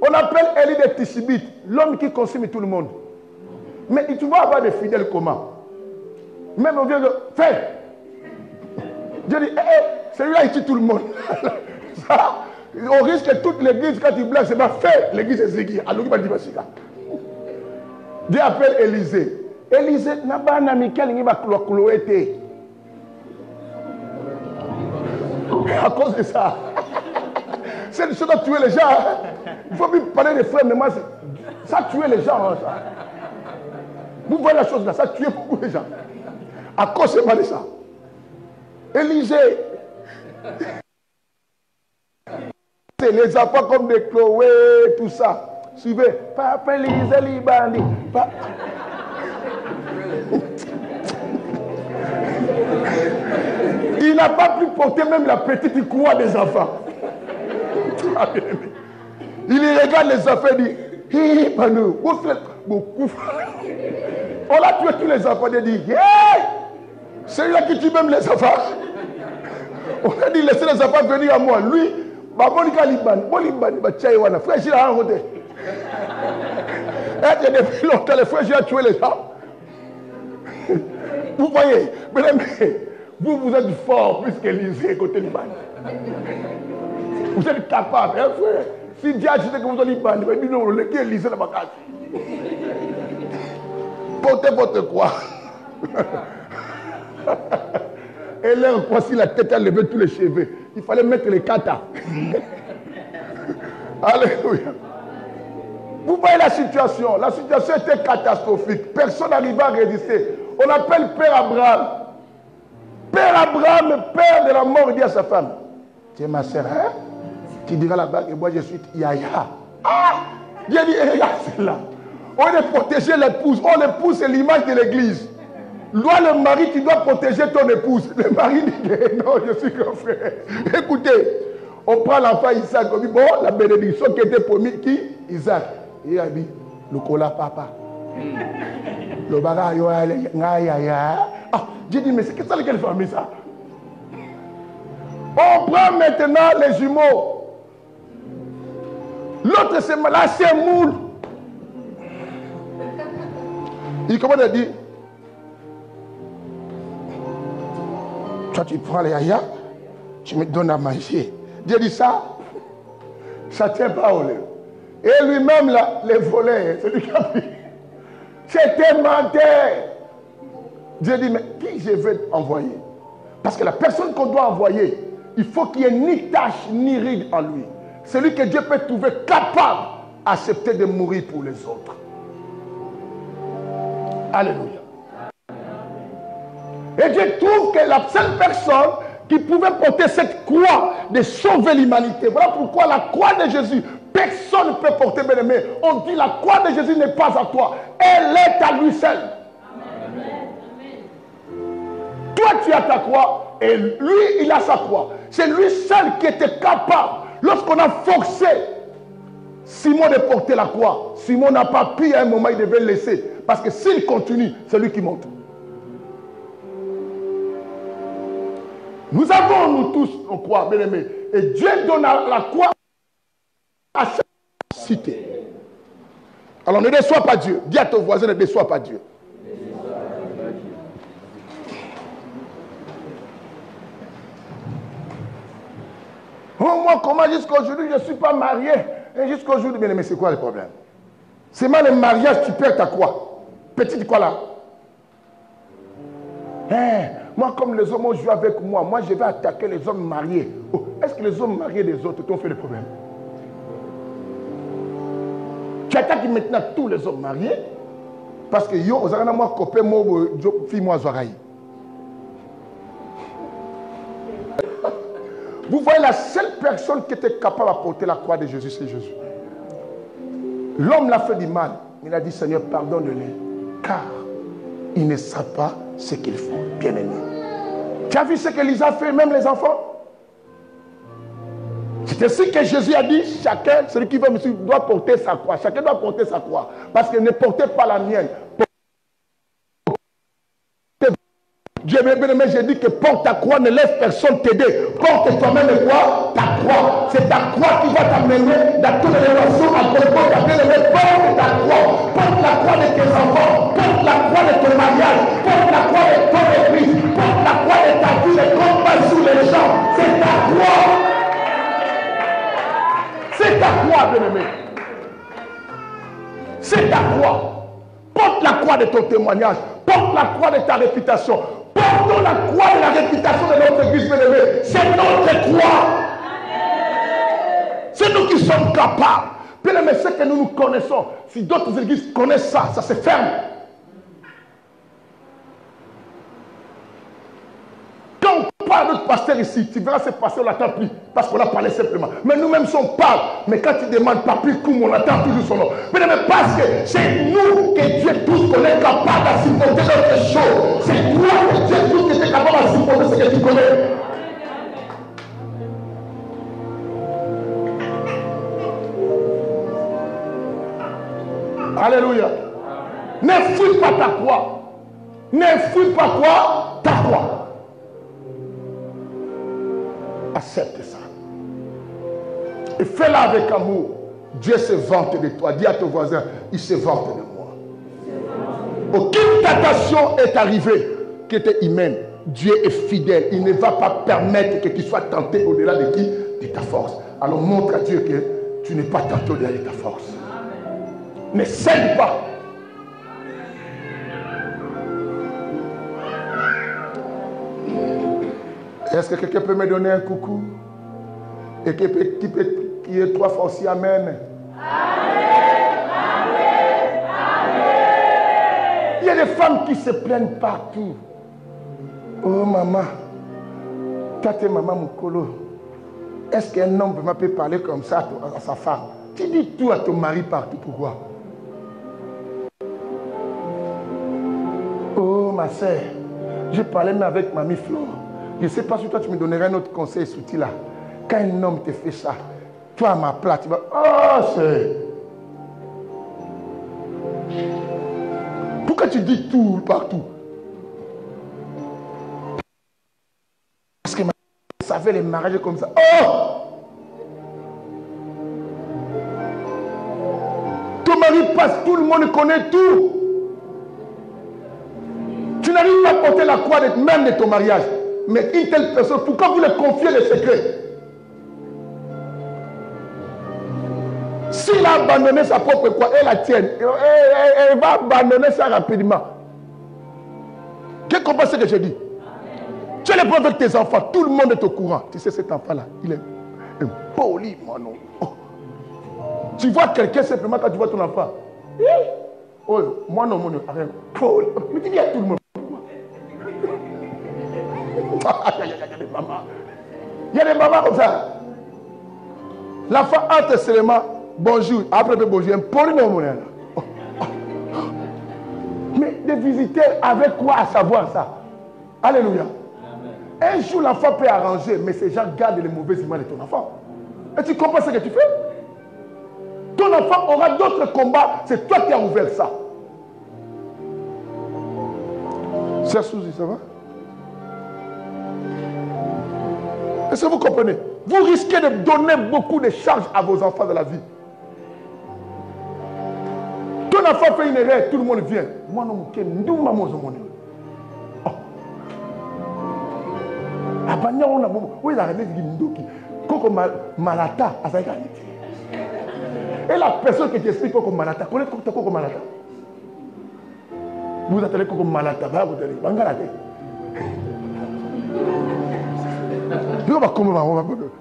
On appelle Élie de Tishbite, l'homme qui consomme tout le monde. Mais tu vas avoir des fidèles comment? Même on vient de faire. Dieu dit, celui-là il tue tout le monde. Ça, on risque que toute l'église, quand il blague, c'est pas fait. L'église est zéguée. Alors il va dire, Dieu appelle Élisée. Élisée n'a pas un ami qui va clouer. À cause de ça. C'est une chose à tuer les gens. Il faut plus parler des frères, mais moi, ça a tué les gens. Ça. Vous voyez la chose là, ça a tué beaucoup de gens. À cause de ça. Élisée. Les enfants comme des Chloé, tout ça. Suivez. Papa Élisée, Libani. Il n'a pas pu porter même la petite croix des enfants. Il regarde les enfants et dit, on a tué tous les enfants. Il dit, hey! Celui-là qui tue même les enfants. On a dit, laissez les enfants venir à moi. Lui, frère, j'ai la honte. Et depuis longtemps, les frères, j'ai tué les gens. Vous voyez, vous êtes fort plus qu'Élisée côté Liban. Vous êtes capable, hein, frère. Si Dieu a dit que vous êtes Liban, il va dire non, le gars Élisée n'a pas cassé. Portez votre croix. Et là, voici la tête à lever tous les cheveux. Il fallait mettre les katas. Alléluia. Vous voyez la situation. La situation était catastrophique. Personne n'arrivait à résister. On appelle Père Abraham. Père Abraham, père de la mort, il dit à sa femme, tu es ma soeur, hein? Tu diras là-bas que moi je suis Yaya. Ah! Dieu dit, regarde celle-là. On est protéger l'épouse. Oh, l'épouse, c'est l'image de l'église. Toi, le mari, tu dois protéger ton épouse. Le mari dit, non, je suis grand frère. Écoutez, on prend l'enfant Isaac. On dit, bon, la bénédiction qui était promise, qui? Isaac. Il a dit, le cola papa. Le baga yo ya. Ah, j'ai dit, mais c'est quelle famille ça? On prend maintenant les jumeaux. L'autre c'est là, c'est moule. Il commence à dire, toi tu prends les yaya, tu me donnes à manger. Dieu dit ça, ça ne tient pas au lait. Et lui-même là, les volets, c'est lui qui a pris. C'était menteur. Dieu dit, mais qui je vais envoyer? Parce que la personne qu'on doit envoyer, il faut qu'il n'y ait ni tache ni ride en lui. Celui que Dieu peut trouver capable d'accepter de mourir pour les autres. Alléluia. Et Dieu trouve que la seule personne qui pouvait porter cette croix de sauver l'humanité. Voilà pourquoi la croix de Jésus, personne ne peut porter, bien aimé. On dit la croix de Jésus n'est pas à toi. Elle est à lui seul. Toi, tu as ta croix et lui, il a sa croix. C'est lui seul qui était capable. Lorsqu'on a forcé Simon de porter la croix, Simon n'a pas pu à un moment, il devait le laisser. Parce que s'il continue, c'est lui qui monte. Nous avons, nous tous, on croit, bien aimé. Et Dieu donne la croix à chaque cité. Alors ne déçois pas Dieu. Dis à ton voisin, ne déçois pas Dieu. Oh, moi, comment jusqu'à aujourd'hui, je ne suis pas marié. Et jusqu'à aujourd'hui, bien aimé, c'est quoi le problème? C'est mal le mariage, tu perds ta croix. Petite quoi là? Moi, comme les hommes ont joué avec moi, moi, je vais attaquer les hommes mariés. Oh, est-ce que les hommes mariés des autres t'ont fait des problèmes? Tu attaques maintenant tous les hommes mariés parce que yo, vous avez moi copain, moi, fille, moi, zoraï. Vous voyez, la seule personne qui était capable de porter la croix de Jésus, c'est Jésus. L'homme l'a fait du mal. Il a dit, Seigneur, pardonne-les, car ils ne savent pas ce qu'ils font. Bien aimé. Tu as vu ce que Lisa fait, même les enfants? C'est ainsi que Jésus a dit, chacun, celui qui veut me suivre, doit porter sa croix. Chacun doit porter sa croix. Parce que ne portez pas la mienne. Dieu, bien aimé, j'ai dit que porte ta croix, ne laisse personne t'aider. Porte toi-même quoi? Ta croix. C'est ta croix qui va t'amener dans toute l'élévation à Golgotha. Bien-aimé, porte ta croix. Porte la croix de tes enfants. Porte la croix de ton mariage. Porte la croix de ton église. Porte la croix de ta vie. Le combat sur les gens. C'est ta croix. C'est ta croix, bien-aimé. C'est ta croix. Porte la croix de ton témoignage. Porte la croix de ta réputation. Portons la croix de la réputation de notre église, bien-aimée. C'est notre croix. C'est nous qui sommes capables. Bien-aimé, c'est que nous connaissons. Si d'autres églises connaissent ça, ça se ferme. Quand on parle de notre pasteur ici, tu verras ce pasteur, on n'attend plus. Parce qu'on a parlé simplement. Mais nous-mêmes, on parle. Mais quand tu demandes pas plus comme on attend toujours son nom. Mais parce que c'est nous que Dieu tous qu'on est capable d'assister notre chose. C'est toi que Dieu tous qui est capable d'assister ce que tu connais. Alléluia. Ne fouille pas ta croix. Ne fouille pas quoi? Ta croix. Accepte ça. Et fais-la avec amour. Dieu se vante de toi. Dis à ton voisin, il se vante de moi. Aucune tentation est arrivée qui était humaine. Dieu est fidèle. Il ne va pas permettre que tu sois tenté au-delà de qui? De ta force. Alors montre à Dieu que tu n'es pas tenté au-delà de ta force. Ne cède pas. Est-ce que quelqu'un peut me donner un coucou? Et qui est 3 fois aussi amen? Amen, amen, amen. Il y a des femmes qui se plaignent partout. Oh maman, tate maman Moukolo, est-ce qu'un homme peut parler comme ça à sa femme? Tu dis tout à ton mari partout, pourquoi? Oh ma soeur, je parlais même avec mamie Flo. Je ne sais pas si toi tu me donnerais un autre conseil sous là. Quand un homme te fait ça, toi à ma place, tu vas, oh c'est... Pourquoi tu dis tout partout? Parce que ma ça fait les mariages comme ça. Oh! Ton mari passe, tout le monde connaît tout. Tu n'arrives pas à porter la croix même de ton mariage. Mais une telle personne, pourquoi vous lui confiez les secrets? S'il a abandonné sa propre croix et la tienne, elle va abandonner ça rapidement. Qu'est-ce qu'on pense que je dis? Tu es le problème avec tes enfants, tout le monde est au courant. Tu sais, cet enfant-là, il est poli, mon nom. Oh. Tu vois quelqu'un simplement quand tu vois ton enfant. Oh, moi non, mon nom, arrête. Poli. Mais tu dis à tout le monde. Il y a des mamans comme ça. L'enfant entre seulement bonjour, après bonjour, un poli non, mon nom. Mais de visiter avec quoi à savoir ça? Alléluia. Un jour, l'enfant peut arranger, mais ces gens gardent les mauvaises images de ton enfant. Et tu comprends ce que tu fais? Ton enfant aura d'autres combats, c'est toi qui as ouvert ça. Sœur Suzy, ça va? Est-ce que vous comprenez? Vous risquez de donner beaucoup de charges à vos enfants de la vie. Ton enfant fait une erreur, tout le monde vient. Moi, non, maman, Malata. Et la personne qui t'explique Coco Malata, connaît Coco Malata? Vous attendez Coco Malata,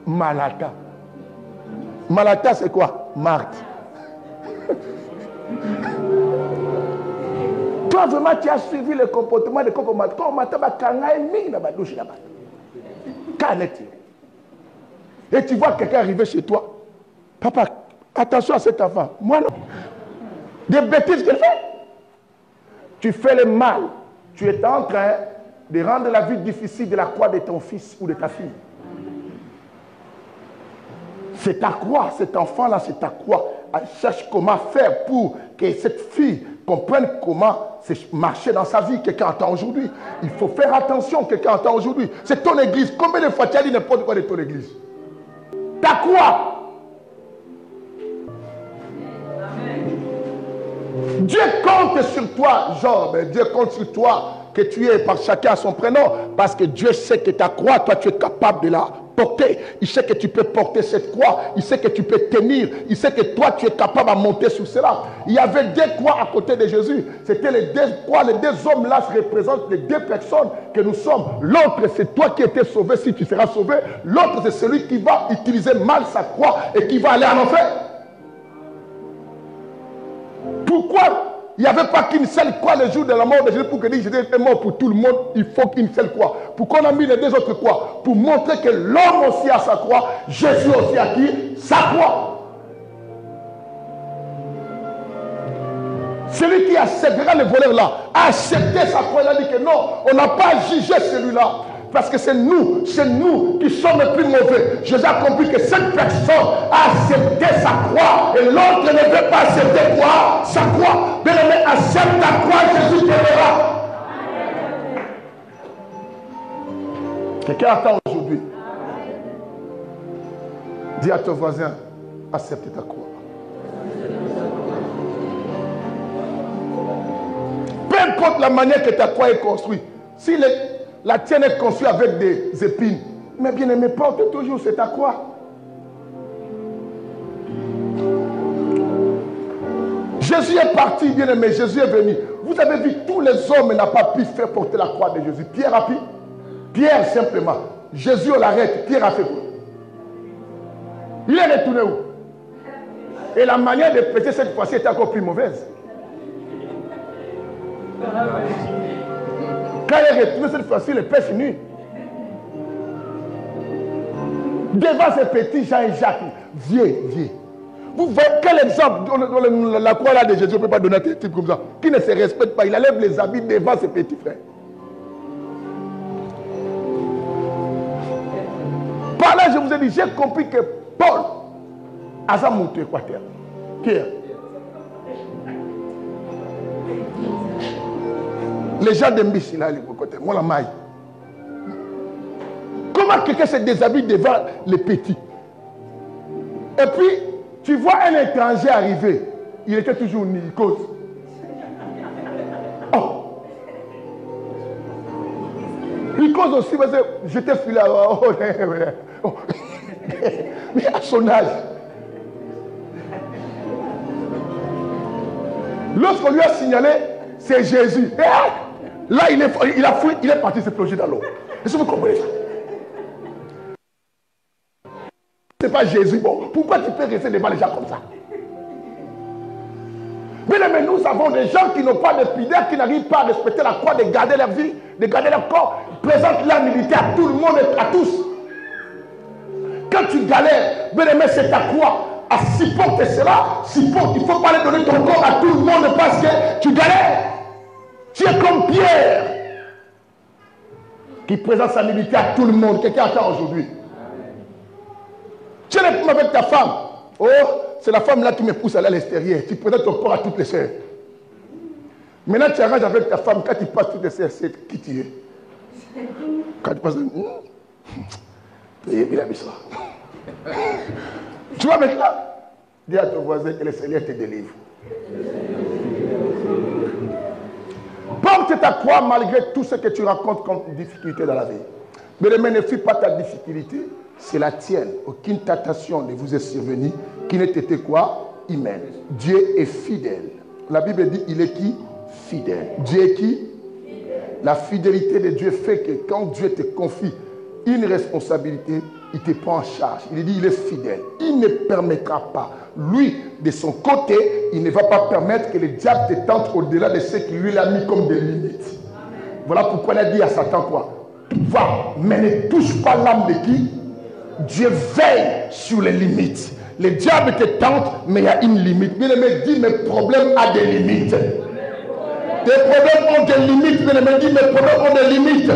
Malata. Malata, c'est quoi? Marthe. Toi, vraiment, tu as suivi le comportement de Coco Malata. Coco Malata, et tu vois quelqu'un arriver chez toi. Papa, attention à cet enfant. Moi, non. Des bêtises qu'elle fait. Tu fais le mal. Tu es en train de rendre la vie difficile de la croix de ton fils ou de ta fille. C'est ta croix, cet enfant-là, c'est ta croix. Elle cherche comment faire pour que cette fille comprenne comment marcher dans sa vie. Quelqu'un entend aujourd'hui. Il faut faire attention, quelqu'un entend aujourd'hui. C'est ton église. Combien de fois tu as dit n'importe quoi de ton église? ta croix. Dieu compte sur toi, Job. Dieu compte sur toi que tu es, par chacun à son prénom, parce que Dieu sait que ta croix, toi, tu es capable de la porter. Il sait que tu peux porter cette croix. Il sait que tu peux tenir. Il sait que toi, tu es capable de monter sur cela. Il y avait deux croix à côté de Jésus. C'était les deux croix. Les deux hommes-là représentent les deux personnes que nous sommes. L'autre, c'est toi qui étais sauvé si tu seras sauvé. L'autre, c'est celui qui va utiliser mal sa croix et qui va aller en enfer. Pourquoi il n'y avait pas qu'une seule croix le jour de la mort de Jésus pour que Jésus était mort pour tout le monde? Il faut qu'une seule croix. Pourquoi on a mis les deux autres croix? Pour montrer que l'homme aussi a sa croix, Jésus aussi a qui? Sa croix. Celui qui acceptera le voleur là, a accepté sa croix, il a dit que non, on n'a pas jugé celui-là. Parce que c'est nous qui sommes les plus mauvais. Jésus a compris que cette personne a accepté sa croix et l'autre ne veut pas accepter quoi? Sa croix. Bien-aimé, accepte ta croix, Jésus t'aimera. Quelqu'un attend aujourd'hui. Dis à ton voisin, accepte ta croix. Peu importe la manière que ta croix est construite, si la tienne est construite avec des épines, mais bien aimé, porte toujours, c'est ta croix. Jésus est parti, bien aimé, Jésus est venu. Vous avez vu, tous les hommes n'ont pas pu faire porter la croix de Jésus. Pierre a pu. Pierre simplement. Jésus on l'arrête, Pierre a fait quoi? Il est retourné où? Et la manière de prêcher cette fois-ci est encore plus mauvaise. Quand il est retourné cette fois-ci, le père finit. Devant ces petits Jean et Jacques, viens. Vous voyez quel exemple dans la croix là de Jésus, on ne peut pas donner un type comme ça, qui ne se respecte pas, il enlève les habits devant ses petits frères. Par là, je vous ai dit, j'ai compris que Paul a monté Équateur. Pierre. Les gens de Mbissi, là, moi la maille. Comment quelqu'un se déshabille devant les petits? Et puis, tu vois un étranger arriver, il était toujours Nikos. Oh! Nikos aussi, parce que j'étais filé. Oh. Mais à son âge. Lorsqu'on lui a signalé, c'est Jésus. Là, il a fui, il est parti se plonger dans l'eau. Est-ce que vous comprenez ça? C'est pas Jésus. Bon, pourquoi tu peux rester devant les gens comme ça? Mais nous avons des gens qui n'ont pas de pudeur, qui n'arrivent pas à respecter la croix, de garder leur vie, de garder leur corps. Présente l'humilité à tout le monde et à tous. Quand tu galères, bien-aimé, c'est ta croix. À supporter cela, supporte. Il ne faut pas aller donner ton corps à tout le monde parce que tu galères. Tu es comme Pierre qui présente sa humilité à tout le monde. Quelqu'un attend aujourd'hui. Tu es avec ta femme. Oh, c'est la femme là qui me pousse à aller à l'extérieur. Tu présentes ton corps à toutes les sœurs. Maintenant, tu arranges avec ta femme. Quand tu passes toutes les sœurs, c'est qui tu es. Quand tu passes, il a mis ça. Tu vois maintenant, dis à ton voisin que le Seigneur te délivre. Porte ta croix malgré tout ce que tu rencontres comme difficulté dans la vie. Mais ne fuis pas ta difficulté, c'est la tienne. Aucune tentation ne vous est survenue qui n'ait été quoi? Humaine. Dieu est fidèle. La Bible dit, il est qui? Fidèle. Dieu est qui? Fidèle. La fidélité de Dieu fait que quand Dieu te confie une responsabilité, il te prend en charge. Il dit, il est fidèle. Il ne permettra pas. Lui, de son côté, il ne va pas permettre que le diable te tente au-delà de ce qu'il lui a mis comme des limites. Amen. Voilà pourquoi il a dit à Satan quoi? Va, mais ne touche pas l'âme de qui? Dieu veille sur les limites. Le diable te tente, mais il y a une limite. Bien aimé, dis mes problèmes ont des limites. Tes problèmes ont des limites. Bien aimé, dis mes problèmes ont des limites.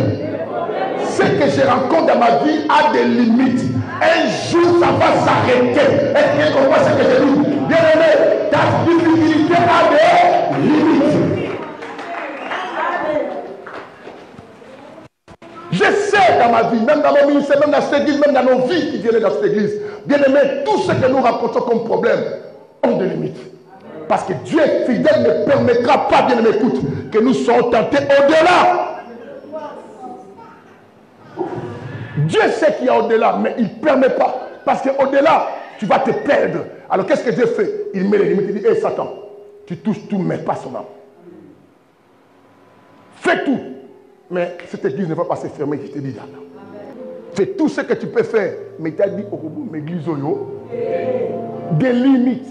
Ce que je rencontre dans ma vie a des limites. Un jour, ça va s'arrêter. Est-ce que tu comprends ce que je dis? Bien aimé, ta difficulté a des limites. Je sais dans ma vie, même dans mon ministère, même dans cette église, même dans nos vies qui viennent dans cette église, Bien aimé, tout ce que nous racontons comme problème ont des limites. Parce que Dieu fidèle ne permettra pas, bien aimé, écoute, que nous soyons tentés au-delà. Dieu sait qu'il y a au-delà, mais il ne permet pas. Parce qu'au-delà, tu vas te perdre. Alors qu'est-ce que Dieu fait? Il met les limites. Il dit, hé Satan, tu touches tout, mais pas son âme. Fais tout. Mais cette église ne va pas se fermer, je te dis là. Fais tout ce que tu peux faire. Mais il t'a dit, au bout de l'église, des limites.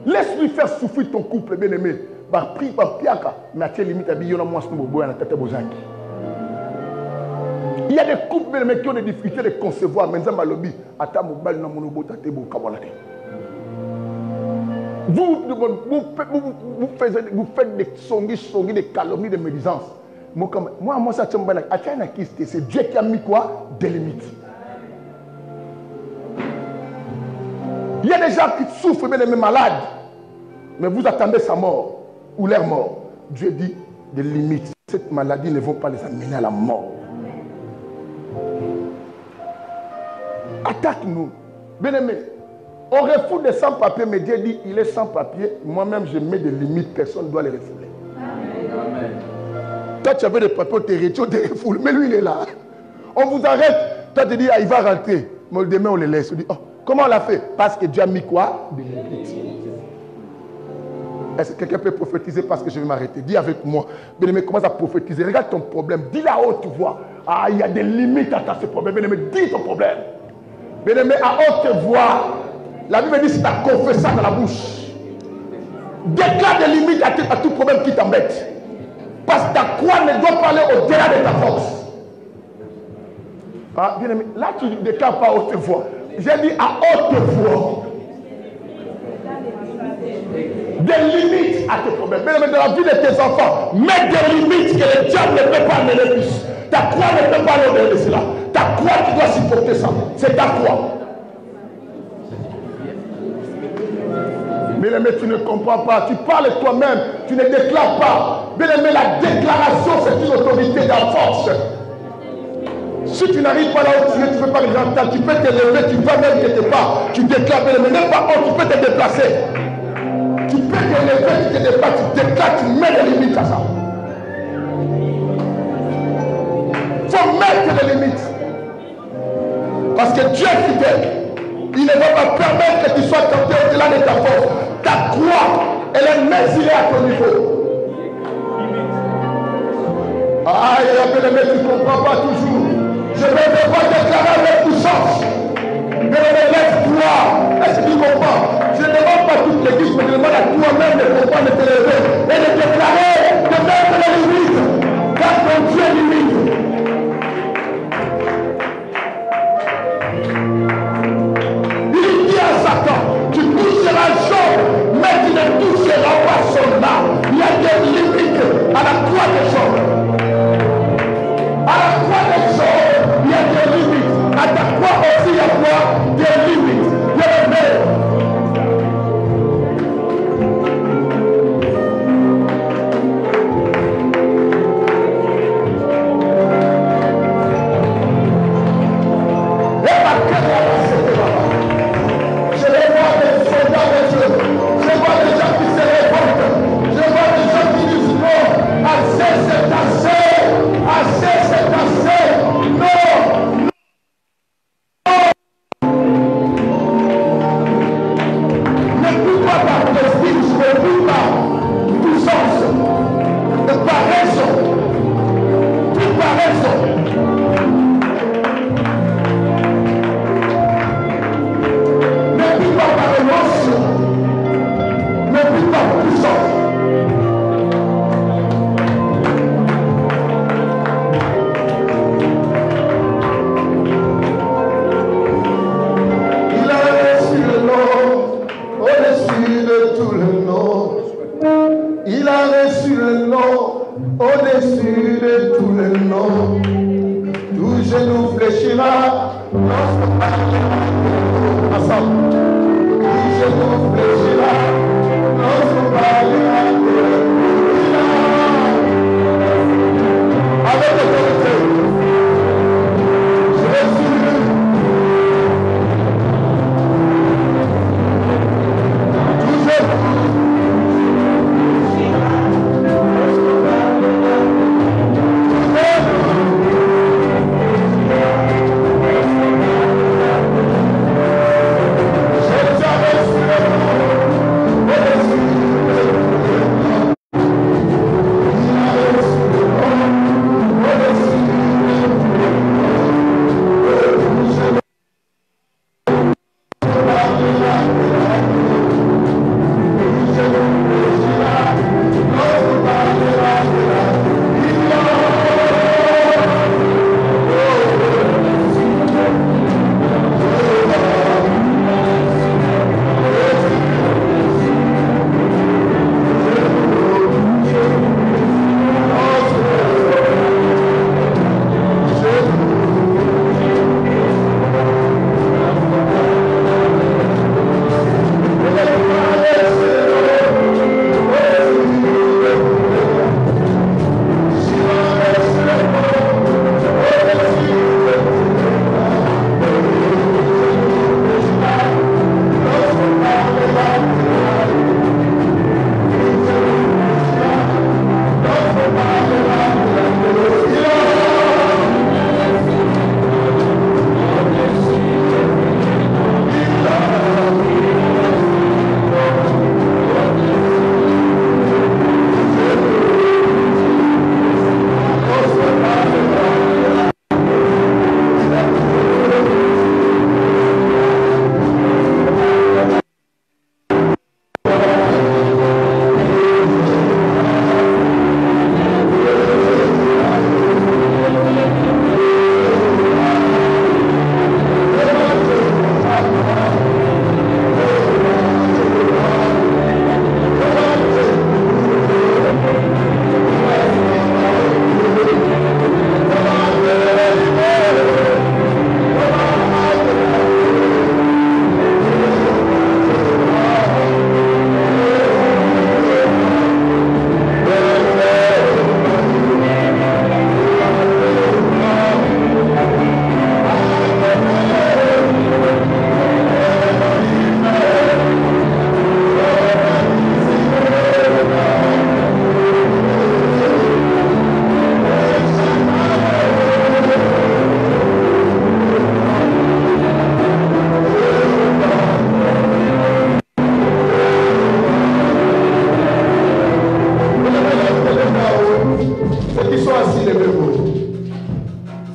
Laisse-lui faire souffrir ton couple, bien-aimé. Mais tu as limite, il y a des couples bien-aimés qui ont des difficultés de concevoir. Vous faites des songuis, des calomnies, des médisances. Moi, ça, c'est Dieu qui a mis quoi? Des limites. Il y a des gens qui souffrent, bien aimés, malades. Mais vous attendez sa mort ou leur mort. Dieu dit des limites. Cette maladie ne va pas les amener à la mort. Attaque-nous. Bien aimé, on refoule des sans-papiers, mais Dieu dit il est sans-papier. Moi-même, je mets des limites. Personne ne doit les refouler. Amen. Toi, tu avais des papiers, tu te refoules. Mais lui, il est là. On vous arrête. Toi, tu dis, ah, il va rentrer. Mais demain, on le laisse. On dit, oh, comment on l'a fait? Parce que Dieu a mis quoi? Des limites. Est-ce que quelqu'un peut prophétiser parce que je vais m'arrêter? Dis avec moi. Bien-aimé, commence à prophétiser. Regarde ton problème. Dis la haute voix. Ah, il y a des limites à ce problème. Bien-aimé, dis ton problème. Bien-aimé, à haute voix. La Bible dit, c'est ta confession dans la bouche. Déclare des limites à tout problème qui t'embête. Parce que ta croix ne doit pas aller au-delà de ta force. Ah, bien aimé, là tu ne déclares pas à haute voix. J'ai dit à haute voix. Des limites à tes problèmes. Bien aimé, dans la vie de tes enfants, mets des limites que le diable ne peut pas mener plus. Ta croix ne peut pas aller au-delà de cela. Ta croix, tu dois supporter ça. C'est ta croix. Bien-aimé, tu ne comprends pas. Tu parles toi-même. Tu ne déclares pas. Bien-aimé, la déclaration, c'est une autorité de la force. Si tu n'arrives pas là où tu es, tu ne peux pas rentrer. Tu peux te lever, tu vas même quelque part. Tu déclares, bien-aimé, même pas où tu peux te déplacer. Tu peux te lever, tu te déplaces, tu déclares, tu mets des limites à ça. Il faut mettre des limites. Parce que Dieu est fidèle. Il ne va pas permettre que tu sois tenté au-delà de ta force. Ta croix, elle est mesurée à ton niveau. Ah, bien-aimé, tu ne comprends pas toujours. Je ne vais pas déclarer avec puissance. Bien-aimé, lève-toi. Est-ce que tu comprends? Je ne demande pas toute l'église, mais je demande à toi-même de comprendre, de te lever et de déclarer, de mettre les limites. Car ton Dieu est limite. Tu toucheras Job, mais tu ne toucheras pas son âme. Il y a des limites à la croix de Job. À la croix de Job, il y a des limites. À ta croix aussi, il y a quoi? Des limites.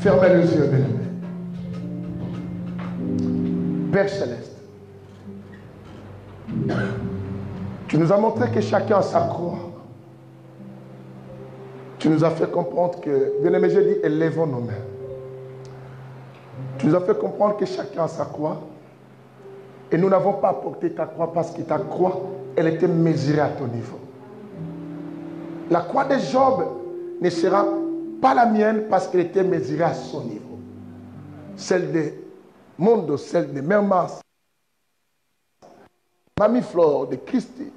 Fermez les yeux, bien-aimés. Père Céleste, tu nous as montré que chacun a sa croix. Tu nous as fait comprendre que, bien-aimé, j'ai dit, élevons nos mains. Tu nous as fait comprendre que chacun a sa croix. Et nous n'avons pas apporté ta croix parce que ta croix, elle était mesurée à ton niveau. La croix de Job ne sera pas la mienne parce qu'elle était mesurée à son niveau. Celle de Mondo, celle de Mermas, Mamie Flore, de Christine,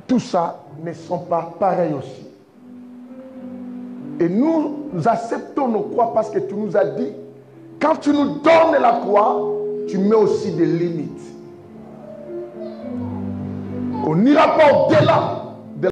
tout ça ne sont pas pareils aussi. Et nous acceptons nos croix parce que tu nous as dit, quand tu nous donnes la croix, tu mets aussi des limites. On n'ira pas au-delà